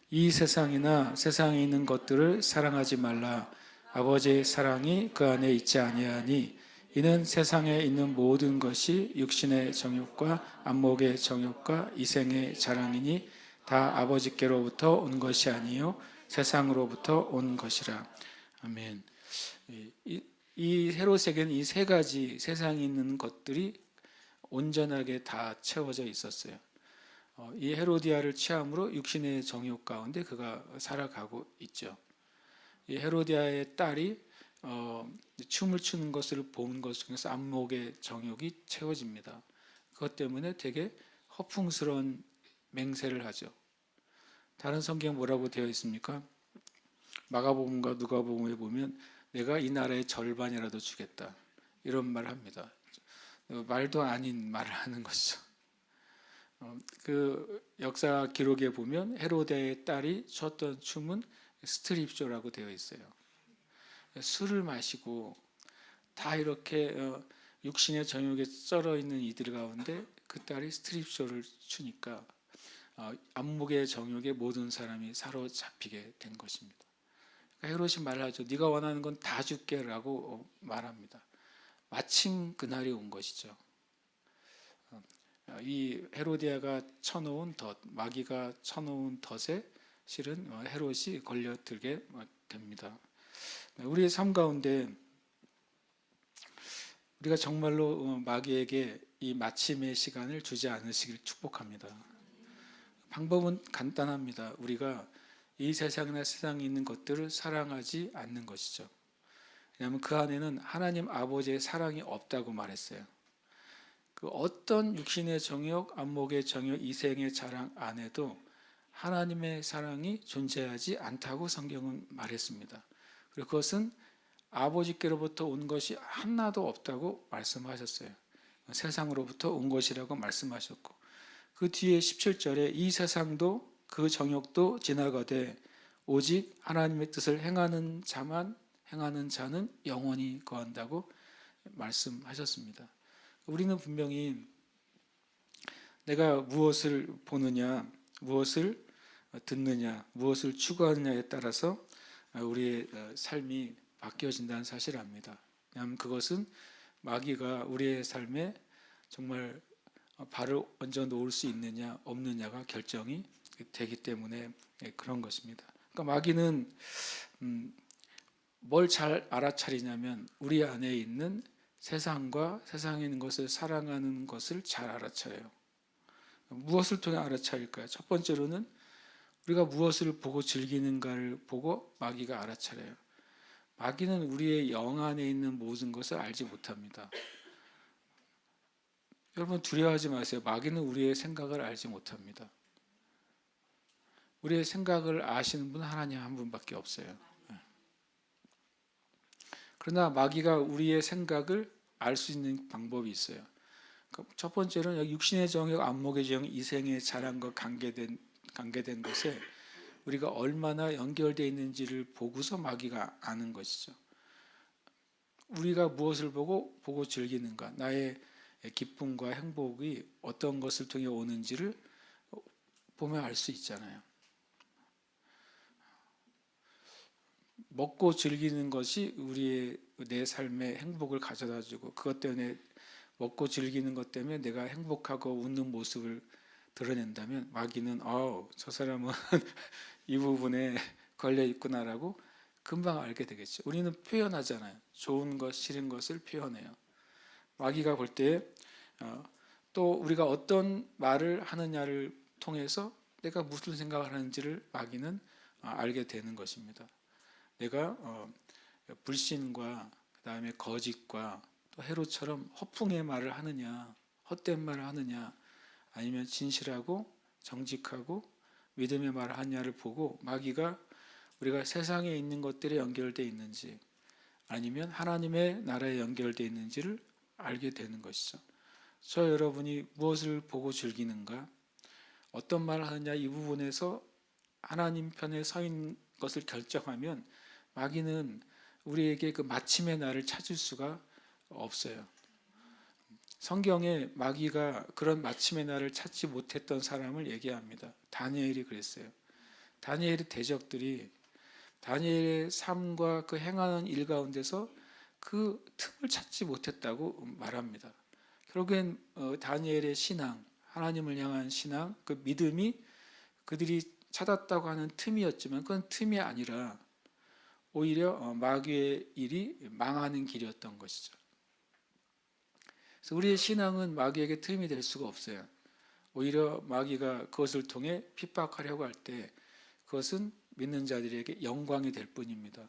이 세상이나 세상에 있는 것들을 사랑하지 말라. 아버지의 사랑이 그 안에 있지 아니하니 이는 세상에 있는 모든 것이 육신의 정욕과 안목의 정욕과 이생의 자랑이니 다 아버지께로부터 온 것이 아니요 세상으로부터 온 것이라. 아멘. 이 헤롯에게는 이 세 가지 세상에 있는 것들이 온전하게 다 채워져 있었어요. 이 헤로디아를 취함으로 육신의 정욕 가운데 그가 살아가고 있죠. 이 헤로디아의 딸이 춤을 추는 것을 본 것 중에서 안목의 정욕이 채워집니다. 그것 때문에 되게 허풍스러운 맹세를 하죠. 다른 성경 뭐라고 되어 있습니까? 마가복음과 누가복음에 보면 내가 이 나라의 절반이라도 주겠다 이런 말을 합니다. 말도 아닌 말을 하는 것이죠. 그 역사 기록에 보면 헤로데의 딸이 췄던 춤은 스트립쇼라고 되어 있어요. 술을 마시고 다 이렇게 육신의 정욕에 쩔어 있는 이들 가운데 그 딸이 스트립쇼를 추니까 안목의 정욕에 모든 사람이 사로잡히게 된 것입니다. 헤롯이 말하죠. 네가 원하는 건 다 줄게라고 말합니다. 마침 그날이 온 것이죠. 이 헤로디아가 쳐놓은 덫, 마귀가 쳐놓은 덫에 실은 헤롯이 걸려들게 됩니다. 우리의 삶 가운데 우리가 정말로 마귀에게 이 마침의 시간을 주지 않으시길 축복합니다. 방법은 간단합니다. 우리가 이 세상이나 세상에 있는 것들을 사랑하지 않는 것이죠. 왜냐하면 그 안에는 하나님 아버지의 사랑이 없다고 말했어요. 그 어떤 육신의 정욕, 안목의 정욕, 이생의 자랑 안에도 하나님의 사랑이 존재하지 않다고 성경은 말했습니다. 그리고 그것은 아버지께로부터 온 것이 하나도 없다고 말씀하셨어요. 세상으로부터 온 것이라고 말씀하셨고 그 뒤에 17절에 이 세상도 그 정욕도 지나가되 오직 하나님의 뜻을 행하는 자는 영원히 거한다고 말씀하셨습니다. 우리는 분명히 내가 무엇을 보느냐, 무엇을 듣느냐, 무엇을 추구하느냐에 따라서 우리의 삶이 바뀌어진다는 사실을 압니다. 왜냐하면 그것은 마귀가 우리의 삶에 정말 발을 얹어 놓을 수 있느냐 없느냐가 결정이 되기 때문에 그런 것입니다. 그러니까 마귀는 뭘 잘 알아차리냐면 우리 안에 있는 세상과 세상에 있는 것을 사랑하는 것을 잘 알아차려요. 무엇을 통해 알아차릴까요? 첫 번째로는 우리가 무엇을 보고 즐기는가를 보고 마귀가 알아차려요. 마귀는 우리의 영 안에 있는 모든 것을 알지 못합니다. 여러분 두려워하지 마세요. 마귀는 우리의 생각을 알지 못합니다. 우리의 생각을 아시는 분은 하나님 한 분밖에 없어요. 그러나 마귀가 우리의 생각을 알 수 있는 방법이 있어요. 첫 번째로는 육신의 정욕, 안목의 정욕, 이생의 자랑과 관계된 것에 우리가 얼마나 연결되어 있는지를 보고서 마귀가 아는 것이죠. 우리가 무엇을 보고 즐기는가, 나의 기쁨과 행복이 어떤 것을 통해 오는지를 보면 알 수 있잖아요. 먹고 즐기는 것이 내 삶의 행복을 가져다주고 그것 때문에 먹고 즐기는 것 때문에 내가 행복하고 웃는 모습을 드러낸다면 마귀는 저 사람은 이 부분에 걸려 있구나라고 금방 알게 되겠죠. 우리는 표현하잖아요. 좋은 것, 싫은 것을 표현해요. 마귀가 볼 때 또 우리가 어떤 말을 하느냐를 통해서 내가 무슨 생각을 하는지를 마귀는 알게 되는 것입니다. 내가 불신과 그다음에 거짓과 또 헤롯처럼 허풍의 말을 하느냐, 헛된 말을 하느냐, 아니면 진실하고 정직하고 믿음의 말을 하느냐를 보고 마귀가 우리가 세상에 있는 것들에 연결되어 있는지 아니면 하나님의 나라에 연결되어 있는지를 알게 되는 것이죠. 저 여러분이 무엇을 보고 즐기는가, 어떤 말을 하느냐, 이 부분에서 하나님 편에 서 있는 것을 결정하면 마귀는 우리에게 그 마침의 날을 찾을 수가 없어요. 성경에 마귀가 그런 마침의 날을 찾지 못했던 사람을 얘기합니다. 다니엘이 그랬어요. 다니엘의 대적들이 다니엘의 삶과 그 행하는 일 가운데서 그 틈을 찾지 못했다고 말합니다. 결국엔 다니엘의 신앙, 하나님을 향한 신앙, 그 믿음이 그들이 찾았다고 하는 틈이었지만 그건 틈이 아니라 오히려 마귀의 일이 망하는 길이었던 것이죠. 그래서 우리의 신앙은 마귀에게 틈이 될 수가 없어요. 오히려 마귀가 그것을 통해 핍박하려고 할 때 그것은 믿는 자들에게 영광이 될 뿐입니다.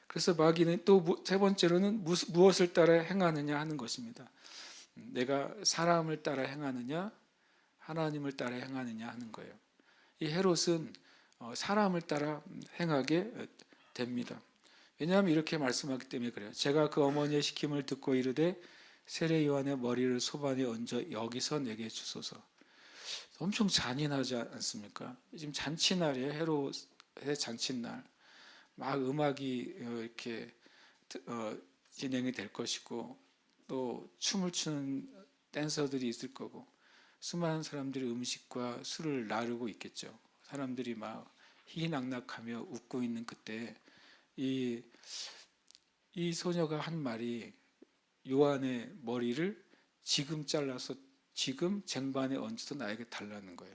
그래서 마귀는 또 세 번째로는 무엇을 따라 행하느냐 하는 것입니다. 내가 사람을 따라 행하느냐 하나님을 따라 행하느냐 하는 거예요. 이 헤롯은 사람을 따라 행하게 됩니다. 왜냐하면 이렇게 말씀하기 때문에 그래요. 제가 그 어머니의 시킴을 듣고 이르되 세례 요한의 머리를 소반에 얹어 여기서 내게 주소서. 엄청 잔인하지 않습니까? 지금 잔치날이에요. 헤롯의 잔치날. 막 음악이 이렇게 진행이 될 것이고 또 춤을 추는 댄서들이 있을 거고 수많은 사람들이 음식과 술을 나르고 있겠죠. 사람들이 막 희희낙낙하며 웃고 있는 그때 이 소녀가 한 말이 요한의 머리를 지금 잘라서 지금 쟁반에 얹어서 나에게 달라는 거예요.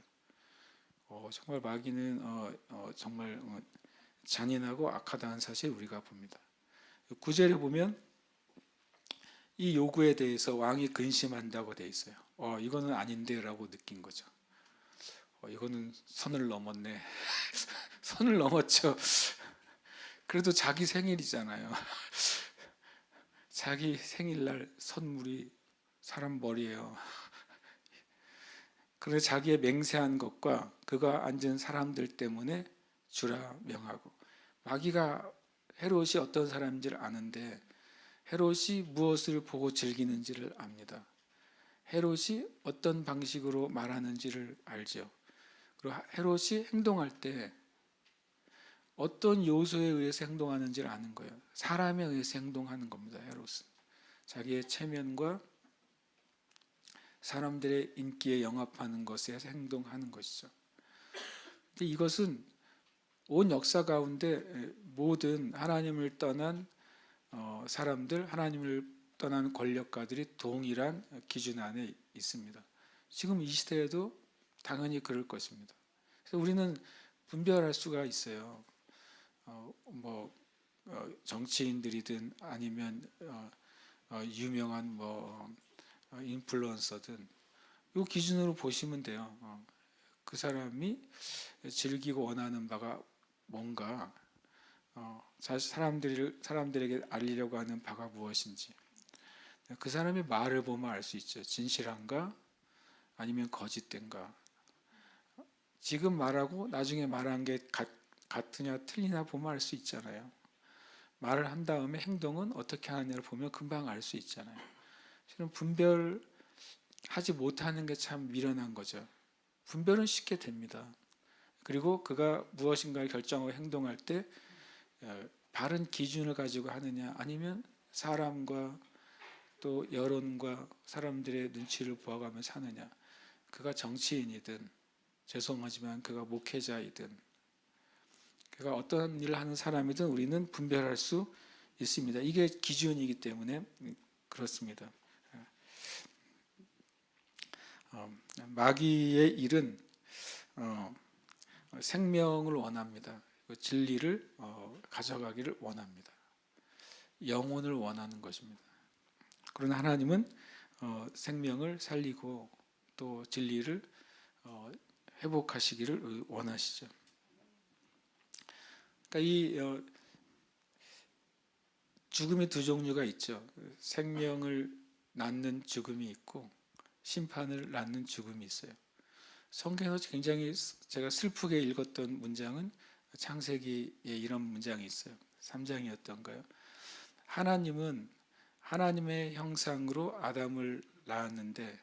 정말 마귀는 정말 잔인하고 악하다는 사실 우리가 봅니다. 9절에 보면 이 요구에 대해서 왕이 근심한다고 돼 있어요. 이거는 아닌데 라고 느낀 거죠. 이거는 선을 넘었네. 선을 넘었죠. 그래도 자기 생일이잖아요. 자기 생일날 선물이 사람 머리예요. 그래서 자기의 맹세한 것과 그가 앉은 사람들 때문에 주라 명하고 마귀가 헤롯이 어떤 사람인지를 아는데 헤롯이 무엇을 보고 즐기는지를 압니다. 헤롯이 어떤 방식으로 말하는지를 알죠. 그리고 헤롯이 행동할 때 어떤 요소에 의해서 행동하는지를 아는 거예요. 사람에 의해서 행동하는 겁니다. 헤롯은 자기의 체면과 사람들의 인기에 영합하는 것에 행동하는 것이죠. 근데 이것은 온 역사 가운데 모든 하나님을 떠난 사람들, 하나님을 떠난 권력가들이 동일한 기준 안에 있습니다. 지금 이 시대에도 당연히 그럴 것입니다. 그래서 우리는 분별할 수가 있어요. 정치인들이든 아니면 유명한 인플루언서든 이 기준으로 보시면 돼요. 그 사람이 즐기고 원하는 바가 뭔가, 사람들에게 알리려고 하는 바가 무엇인지 그 사람의 말을 보면 알 수 있죠. 진실한가 아니면 거짓된가. 지금 말하고 나중에 말한 게 같으냐 틀리나 보면 알 수 있잖아요. 말을 한 다음에 행동은 어떻게 하느냐를 보면 금방 알 수 있잖아요. 실은 분별하지 못하는 게 참 미련한 거죠. 분별은 쉽게 됩니다. 그리고 그가 무엇인가를 결정하고 행동할 때 바른 기준을 가지고 하느냐 아니면 사람과 또 여론과 사람들의 눈치를 보아가면서 하느냐. 그가 정치인이든 죄송하지만 그가 목회자이든 그가 어떤 일을 하는 사람이든 우리는 분별할 수 있습니다. 이게 기준이기 때문에 그렇습니다. 마귀의 일은 생명을 원합니다. 진리를 가져가기를 원합니다. 영혼을 원하는 것입니다. 그러나 하나님은 생명을 살리고 또 진리를 회복하시기를 원하시죠. 그러니까 이 죽음이 두 종류가 있죠. 생명을 낳는 죽음이 있고 심판을 낳는 죽음이 있어요. 성경에서 굉장히 제가 슬프게 읽었던 문장은 창세기에 이런 문장이 있어요. 3장이었던가요? 하나님은 하나님의 형상으로 아담을 낳았는데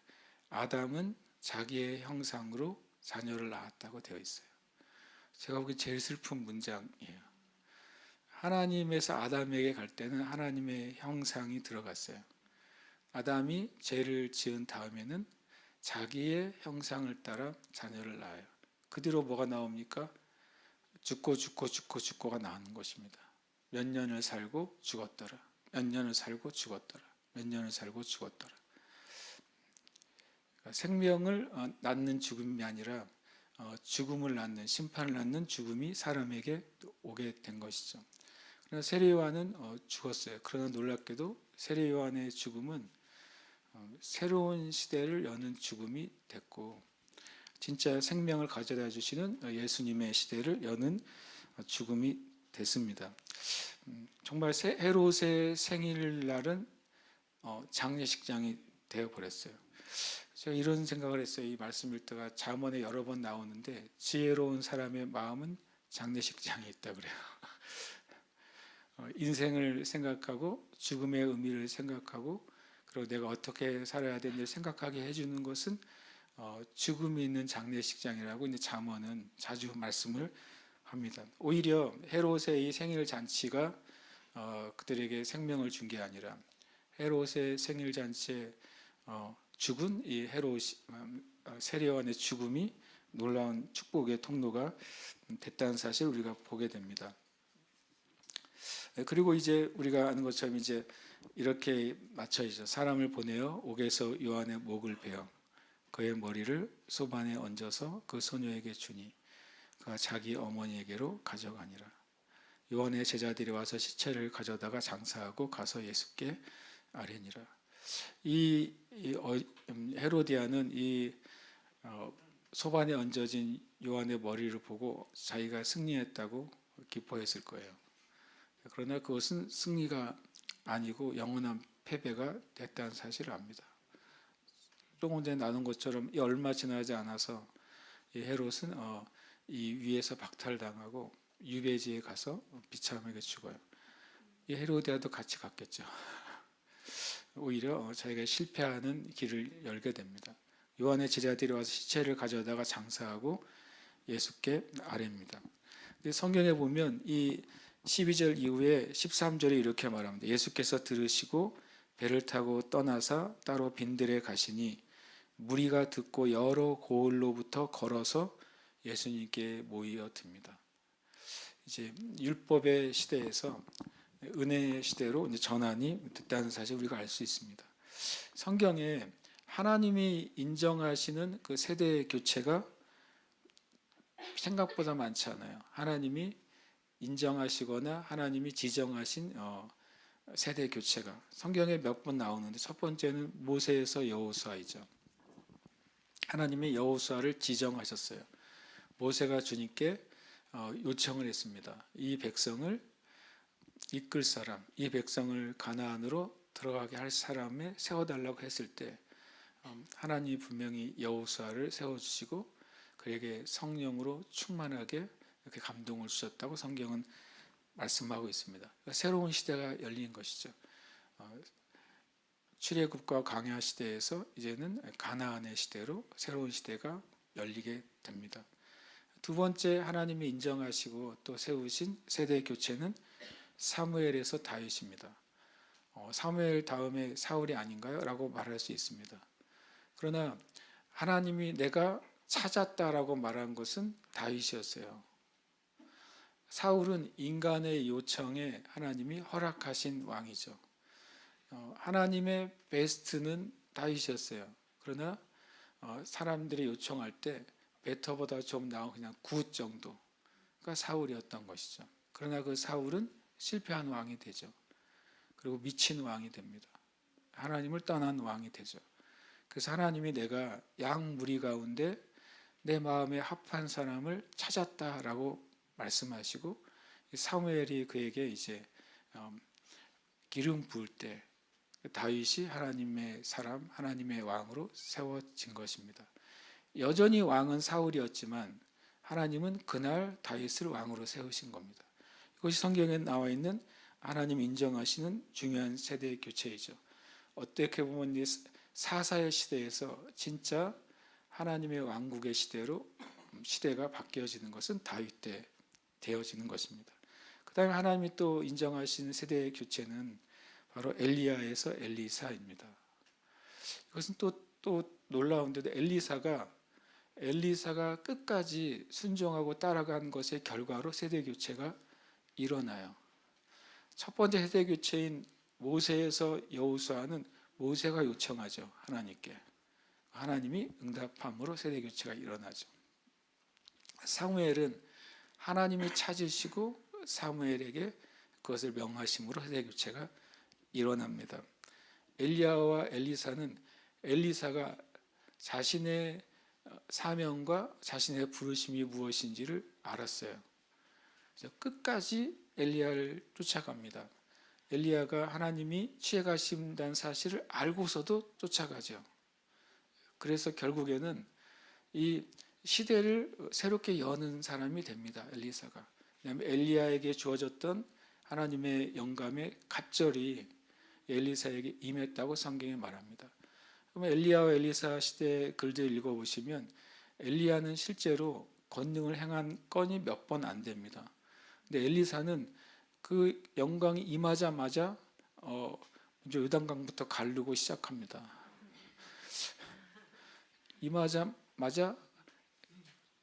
아담은 자기의 형상으로 자녀를 낳았다고 되어 있어요. 제가 보기 제일 슬픈 문장이에요. 하나님에서 아담에게 갈 때는 하나님의 형상이 들어갔어요. 아담이 죄를 지은 다음에는 자기의 형상을 따라 자녀를 낳아요. 그 뒤로 뭐가 나옵니까? 죽고가 나오는 것입니다. 몇 년을 살고 죽었더라. 몇 년을 살고 죽었더라. 몇 년을 살고 죽었더라. 그러니까 생명을 낳는 죽음이 아니라 죽음을 낳는, 심판을 낳는 죽음이 사람에게 오게 된 것이죠. 그러나 세례요한은 죽었어요. 그러나 놀랍게도 세례요한의 죽음은 새로운 시대를 여는 죽음이 됐고 진짜 생명을 가져다 주시는 예수님의 시대를 여는 죽음이 됐습니다. 정말 헤롯의 생일날은 장례식장이 되어버렸어요. 제가 이런 생각을 했어요. 이 말씀 읽다가 잠언에 여러 번 나오는데 지혜로운 사람의 마음은 장례식장에 있다 그래요. 인생을 생각하고 죽음의 의미를 생각하고 그리고 내가 어떻게 살아야 되는지 생각하게 해주는 것은 죽음이 있는 장례식장이라고 이제 잠언은 자주 말씀을 합니다. 오히려 헤롯의 이 생일 잔치가 그들에게 생명을 준 게 아니라 헤롯의 생일 잔치에 죽은 이 헤롯 세례요한의 죽음이 놀라운 축복의 통로가 됐다는 사실 우리가 보게 됩니다. 그리고 이제 우리가 아는 것처럼 이제 이렇게 맞춰지죠. 사람을 보내어 옥에서 요한의 목을 베어 그의 머리를 소반에 얹어서 그 소녀에게 주니 그가 자기 어머니에게로 가져가니라. 요한의 제자들이 와서 시체를 가져다가 장사하고 가서 예수께 아뢰니라. 이 헤로디아는 이 소반에 얹어진 요한의 머리를 보고 자기가 승리했다고 기뻐했을 거예요. 그러나 그것은 승리가 아니고 영원한 패배가 됐다는 사실을 압니다. 조금 전에 나눈 것처럼 얼마 지나지 않아서 이 헤롯은 이 위에서 박탈당하고 유배지에 가서 비참하게 죽어요. 이 헤로디아도 같이 갔겠죠. 오히려 자기가 실패하는 길을 열게 됩니다. 요한의 제자들이 와서 시체를 가져다가 장사하고 예수께 아뢰입니다. 성경에 보면 이 12절 이후에 13절에 이렇게 말합니다. 예수께서 들으시고 배를 타고 떠나사 따로 빈들에 가시니 무리가 듣고 여러 고을로부터 걸어서 예수님께 모이어듭니다. 이제 율법의 시대에서 은혜의 시대로 이제 전환이 됐다는 사실 우리가 알 수 있습니다. 성경에 하나님이 인정하시는 그 세대 교체가 생각보다 많지 않아요. 하나님이 인정하시거나 하나님이 지정하신 세대 교체가 성경에 몇 번 나오는데 첫 번째는 모세에서 여호수아이죠. 하나님이 여호수아를 지정하셨어요. 모세가 주님께 요청을 했습니다. 이 백성을 이끌 사람, 이 백성을 가나안으로 들어가게 할 사람에 세워달라고 했을 때 하나님이 분명히 여호수아를 세워주시고 그에게 성령으로 충만하게 이렇게 감동을 주셨다고 성경은 말씀하고 있습니다. 그러니까 새로운 시대가 열린 것이죠. 출애굽과 광야 시대에서 이제는 가나안의 시대로 새로운 시대가 열리게 됩니다. 두 번째 하나님이 인정하시고 또 세우신 세대 교체는 사무엘에서 다윗입니다. 사무엘 다음에 사울이 아닌가요? 라고 말할 수 있습니다. 그러나 하나님이 내가 찾았다라고 말한 것은 다윗이었어요. 사울은 인간의 요청에 하나님이 허락하신 왕이죠. 하나님의 베스트는 다윗이었어요. 그러나 사람들이 요청할 때 베터보다 좀 나은 그냥 굿 정도가 사울이었던 것이죠. 그러나 그 사울은 실패한 왕이 되죠. 그리고 미친 왕이 됩니다. 하나님을 떠난 왕이 되죠. 그래서 하나님이 내가 양 무리 가운데 내 마음에 합한 사람을 찾았다라고 말씀하시고 사무엘이 그에게 이제 기름 부을 때 다윗이 하나님의 사람, 하나님의 왕으로 세워진 것입니다. 여전히 왕은 사울이었지만 하나님은 그날 다윗을 왕으로 세우신 겁니다. 이것이 성경에 나와 있는 하나님이 인정하시는 중요한 세대 교체이죠. 어떻게 보면 이 사사의 시대에서 진짜 하나님의 왕국의 시대로 시대가 바뀌어지는 것은 다윗 때 되어지는 것입니다. 그 다음에 하나님이 또 인정하시는 세대 교체는 바로 엘리야에서 엘리사입니다. 이것은 또 놀라운데도 엘리사가 끝까지 순종하고 따라간 것의 결과로 세대 교체가 일어나요. 첫 번째 세대 교체인 모세에서 여호수아는 모세가 요청하죠. 하나님께. 하나님이 응답함으로 세대 교체가 일어나죠. 사무엘은 하나님이 찾으시고 사무엘에게 그것을 명하심으로 세대 교체가 일어납니다. 엘리야와 엘리사는 엘리사가 자신의 사명과 자신의 부르심이 무엇인지를 알았어요. 그래서 끝까지 엘리야를 쫓아갑니다. 엘리야가 하나님이 취해가신다는 사실을 알고서도 쫓아가죠. 그래서 결국에는 이 시대를 새롭게 여는 사람이 됩니다. 엘리사가. 왜냐하면 엘리야에게 주어졌던 하나님의 영감의 갑절이 엘리사에게 임했다고 성경에 말합니다. 그러면 엘리야와 엘리사 시대 글들 읽어보시면 엘리야는 실제로 권능을 행한 건이 몇 번 안 됩니다. 근데 엘리사는 그 영광이 임하자마자 이제 요단강부터 가르고 시작합니다. 임하자마자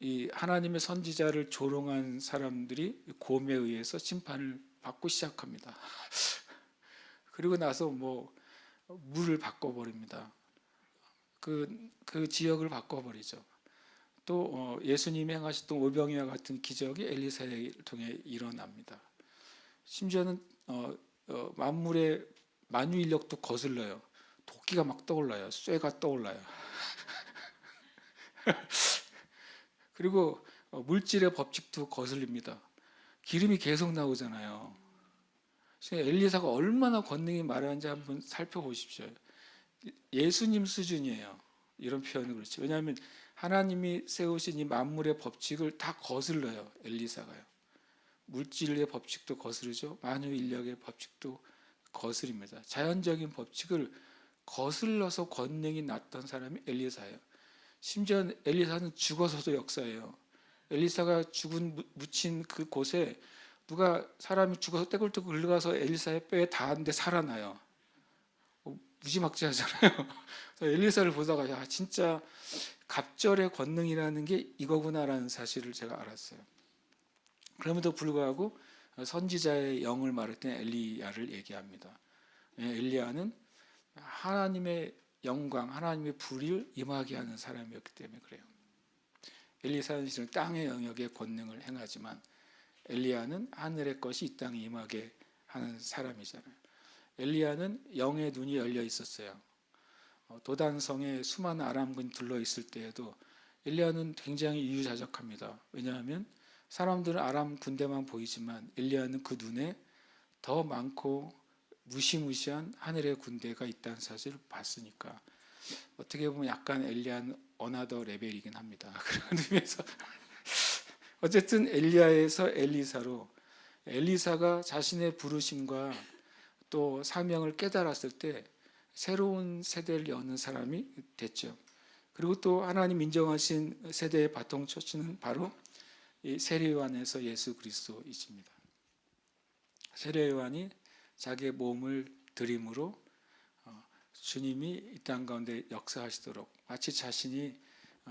이 하나님의 선지자를 조롱한 사람들이 곰에 의해서 심판을 받고 시작합니다. 그리고 나서 물을 바꿔버립니다. 그 지역을 바꿔버리죠. 또 예수님이 행하셨던 오병이와 같은 기적이 엘리사를 통해 일어납니다. 심지어는 만물의 만유인력도 거슬러요. 도끼가 막 떠올라요. 쇠가 떠올라요. 그리고 물질의 법칙도 거슬립니다. 기름이 계속 나오잖아요. 엘리사가 얼마나 권능이 말하는지 한번 살펴보십시오. 예수님 수준이에요. 이런 표현은 그렇죠. 왜냐하면 하나님이 세우신 이 만물의 법칙을 다 거슬러요. 엘리사가요. 물질의 법칙도 거스르죠. 만유인력의 법칙도 거스립니다. 자연적인 법칙을 거슬러서 권능이 났던 사람이 엘리사예요. 심지어 엘리사는 죽어서도 역사예요. 엘리사가 묻힌 그 곳에 누가 사람이 죽어서 떼굴떼굴 흘러가서 엘리사의 뼈에 닿았는데 살아나요. 무지막지하잖아요. 엘리사를 보다가 야 진짜 갑절의 권능이라는 게 이거구나라는 사실을 제가 알았어요. 그럼에도 불구하고 선지자의 영을 말할 때 엘리야를 얘기합니다. 엘리야는 하나님의 영광, 하나님의 불을 임하게 하는 사람이었기 때문에 그래요. 엘리사는 실은 땅의 영역에 권능을 행하지만 엘리야는 하늘의 것이 이 땅에 임하게 하는 사람이잖아요. 엘리야는 영의 눈이 열려 있었어요. 도단성에 수많은 아람군이 둘러 있을 때에도 엘리야는 굉장히 유유자적합니다. 왜냐하면 사람들은 아람 군대만 보이지만 엘리야는 그 눈에 더 많고 무시무시한 하늘의 군대가 있다는 사실을 봤으니까 어떻게 보면 약간 엘리야는 어나더 레벨이긴 합니다. 그런 의미에서 어쨌든 엘리야에서 엘리사로 엘리사가 자신의 부르심과 또 사명을 깨달았을 때 새로운 세대를 여는 사람이 됐죠. 그리고 또 하나님 인정하신 세대의 바통처치는 바로 이 세례요한에서 예수 그리스도이십니다. 세례요한이 자기의 몸을 드림으로 주님이 이 땅 가운데 역사하시도록 마치 자신이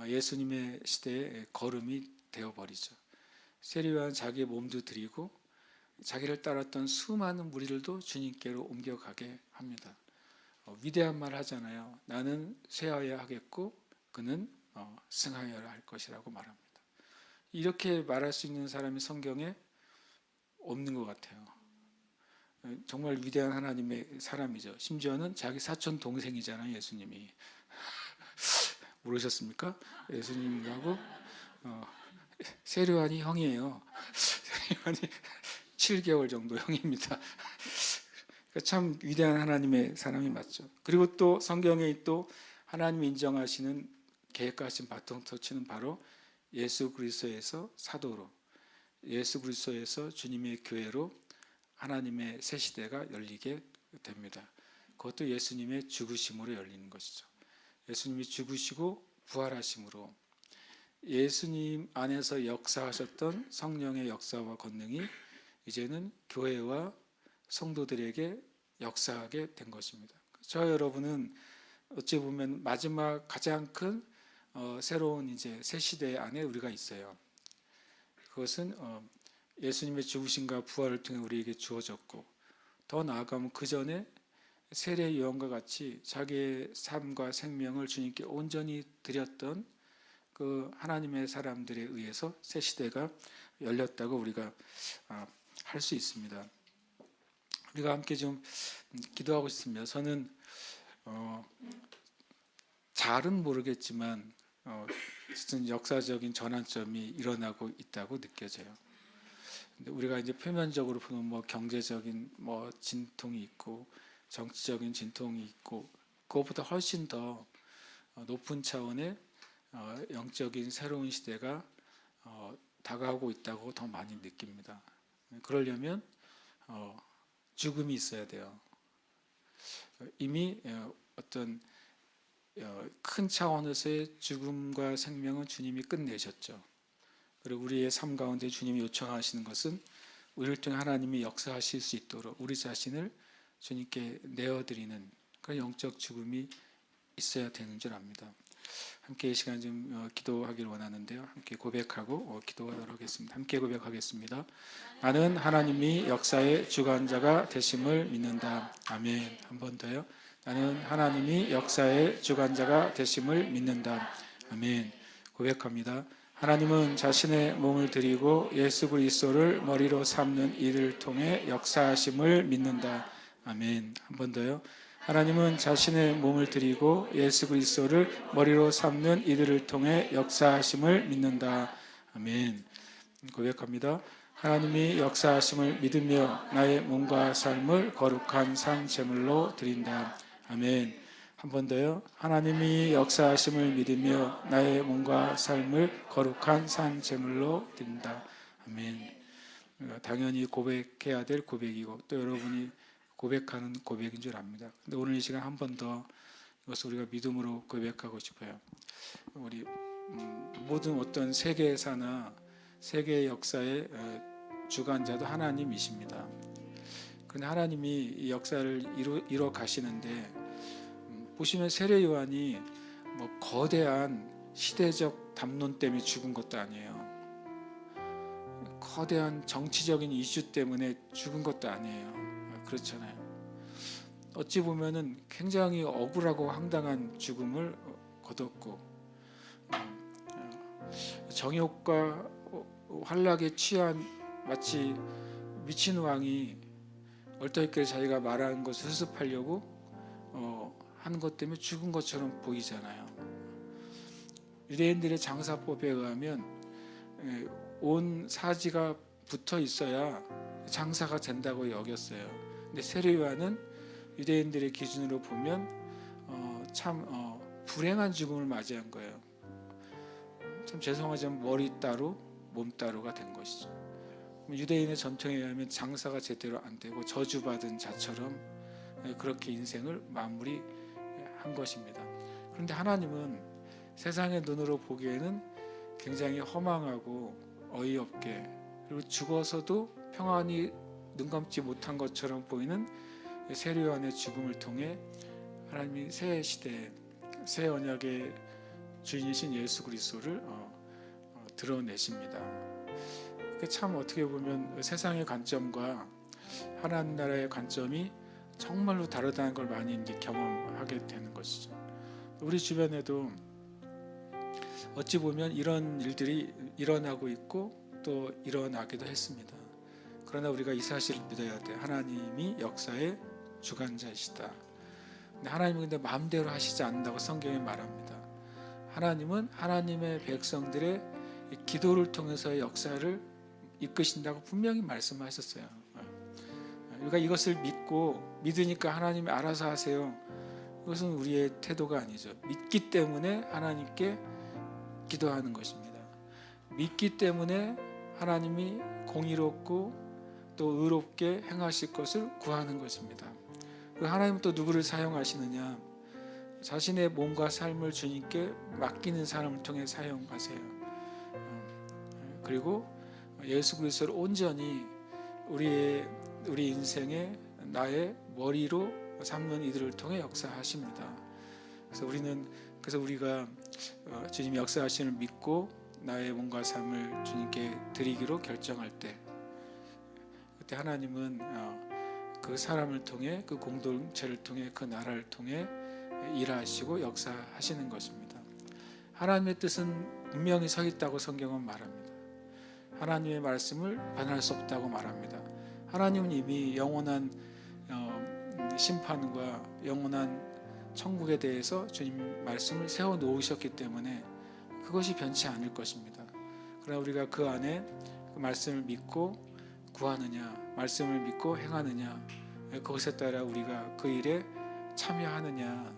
예수님의 시대에 걸음이 되어버리죠. 세례요한은 자기의 몸도 드리고 자기를 따랐던 수많은 무리들도 주님께로 옮겨가게 합니다. 위대한 말 하잖아요. 나는 쇠하여야 하겠고 그는 승하여야 할 것이라고 말합니다. 이렇게 말할 수 있는 사람이 성경에 없는 것 같아요. 정말 위대한 하나님의 사람이죠. 심지어는 자기 사촌 동생이잖아요. 예수님이. 모르셨습니까? 예수님하고 세례요한이 형이에요. 세례요한이 7개월 정도 형입니다. 참 위대한 하나님의 사람이 맞죠. 그리고 또 성경에 또 하나님이 인정하시는 계획하신 바통터치는 바로 예수 그리스도에서 사도로, 예수 그리스도에서 주님의 교회로 하나님의 새 시대가 열리게 됩니다. 그것도 예수님의 죽으심으로 열리는 것이죠. 예수님이 죽으시고 부활하심으로 예수님 안에서 역사하셨던 성령의 역사와 권능이 이제는 교회와 성도들에게 역사하게 된 것입니다. 저 여러분은 어찌 보면 마지막 가장 큰 새로운 이제 새 시대 안에 우리가 있어요. 그것은 예수님의 죽으심과 부활을 통해 우리에게 주어졌고, 더 나아가면 그 전에 세례 요한과 같이 자기의 삶과 생명을 주님께 온전히 드렸던 그 하나님의 사람들에 의해서 새 시대가 열렸다고 우리가 할 수 있습니다. 우리가 함께 좀 기도하고 싶습니다. 저는 잘은 모르겠지만 어쨌든 역사적인 전환점이 일어나고 있다고 느껴져요. 근데 우리가 이제 표면적으로 보면 뭐 경제적인 뭐 진통이 있고 정치적인 진통이 있고 그것보다 훨씬 더 높은 차원의 영적인 새로운 시대가 다가오고 있다고 더 많이 느낍니다. 그러려면 죽음이 있어야 돼요. 이미 어떤 큰 차원에서의 죽음과 생명은 주님이 끝내셨죠. 그리고 우리의 삶 가운데 주님이 요청하시는 것은 우리를 통해 하나님이 역사하실 수 있도록 우리 자신을 주님께 내어드리는 그런 영적 죽음이 있어야 되는 줄 압니다. 함께 이 시간 좀 기도하기를 원하는데요. 함께 고백하고 기도하도록 하겠습니다. 함께 고백하겠습니다. 나는 하나님이 역사의 주관자가 되심을 믿는다. 아멘. 한 번 더요. 나는 하나님이 역사의 주관자가 되심을 믿는다. 아멘. 고백합니다. 하나님은 자신의 몸을 드리고 예수 그리스도를 머리로 삼는 일을 통해 역사하심을 믿는다. 아멘. 한 번 더요. 하나님은 자신의 몸을 드리고 예수 그리스도를 머리로 삼는 이들을 통해 역사하심을 믿는다. 아멘. 고백합니다. 하나님이 역사하심을 믿으며 나의 몸과 삶을 거룩한 산 제물로 드린다. 아멘. 한 번 더요. 하나님이 역사하심을 믿으며 나의 몸과 삶을 거룩한 산 제물로 드린다. 아멘. 당연히 고백해야 될 고백이고 또 여러분이 고백하는 고백인 줄 압니다. 근데 오늘 이 시간 한 번 더 이것을 우리가 믿음으로 고백하고 싶어요. 우리 모든 어떤 세계사나 세계 역사의 주관자도 하나님이십니다. 그런데 하나님이 이 역사를 이뤄 가시는데 보시면 세례 요한이 뭐 거대한 시대적 담론 때문에 죽은 것도 아니에요. 거대한 정치적인 이슈 때문에 죽은 것도 아니에요. 그렇잖아요. 어찌 보면은 굉장히 억울하고 황당한 죽음을 거뒀고 정욕과 환락에 취한 마치 미친 왕이 얼떨결에 자기가 말하는 것을 수습하려고 하는 것 때문에 죽은 것처럼 보이잖아요. 유대인들의 장사법에 의하면 온 사지가 붙어 있어야 장사가 된다고 여겼어요. 근데 세례 요한은 유대인들의 기준으로 보면 참 불행한 죽음을 맞이한 거예요. 참 죄송하지만 머리 따로 몸 따로가 된 것이죠. 유대인의 전통에 의하면 장사가 제대로 안 되고 저주받은 자처럼 그렇게 인생을 마무리한 것입니다. 그런데 하나님은 세상의 눈으로 보기에는 굉장히 허망하고 어이없게 그리고 죽어서도 평안히 눈 감지 못한 것처럼 보이는 세례 요한의 죽음을 통해 하나님이 새 시대, 새 언약의 주인이신 예수 그리스도를 드러내십니다. 참 어떻게 보면 세상의 관점과 하나님 나라의 관점이 정말로 다르다는 걸 많이 이제 경험하게 되는 것이죠. 우리 주변에도 어찌 보면 이런 일들이 일어나고 있고 또 일어나기도 했습니다. 그러나 우리가 이 사실을 믿어야 돼. 하나님이 역사의 주관자이시다. 근데 하나님은 근데 마음대로 하시지 않는다고 성경이 말합니다. 하나님은 하나님의 백성들의 기도를 통해서의 역사를 이끄신다고 분명히 말씀하셨어요. 우리가 이것을 믿으니까 하나님이 알아서 하세요. 이것은 우리의 태도가 아니죠. 믿기 때문에 하나님께 기도하는 것입니다. 믿기 때문에 하나님이 공의롭고 또 의롭게 행하실 것을 구하는 것입니다. 하나님은 또 누구를 사용하시느냐? 자신의 몸과 삶을 주님께 맡기는 사람을 통해 사용하세요. 그리고 예수 그리스도를 온전히 우리 인생의 나의 머리로 삼는 이들을 통해 역사하십니다. 그래서 우리가 주님 역사하심을 믿고 나의 몸과 삶을 주님께 드리기로 결정할 때, 그때 하나님은 그 사람을 통해, 그 공동체를 통해, 그 나라를 통해 일하시고 역사하시는 것입니다. 하나님의 뜻은 분명히 서 있다고 성경은 말합니다. 하나님의 말씀을 반할 수 없다고 말합니다. 하나님은 이미 영원한 심판과 영원한 천국에 대해서 주님 말씀을 세워 놓으셨기 때문에 그것이 변치 않을 것입니다. 그러나 우리가 그 안에 그 말씀을 믿고 구하느냐, 말씀을 믿고 행하느냐, 그것에 따라 우리가 그 일에 참여하느냐,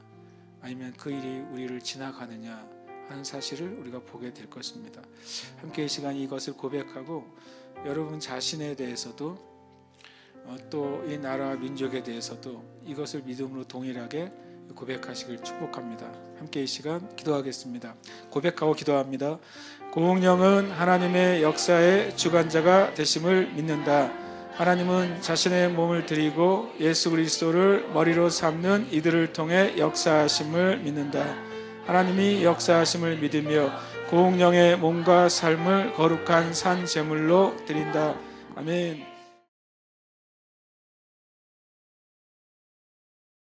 아니면 그 일이 우리를 지나가느냐 하는 사실을 우리가 보게 될 것입니다. 함께 이 시간 이것을 고백하고 여러분 자신에 대해서도 또 이 나라와 민족에 대해서도 이것을 믿음으로 동일하게 고백하시길 축복합니다. 함께 이 시간 기도하겠습니다. 고백하고 기도합니다. 공령은 하나님의 역사의 주관자가 되심을 믿는다. 하나님은 자신의 몸을 드리고 예수 그리스도를 머리로 삼는 이들을 통해 역사하심을 믿는다. 하나님이 역사하심을 믿으며 공령의 몸과 삶을 거룩한 산 제물로 드린다. 아멘.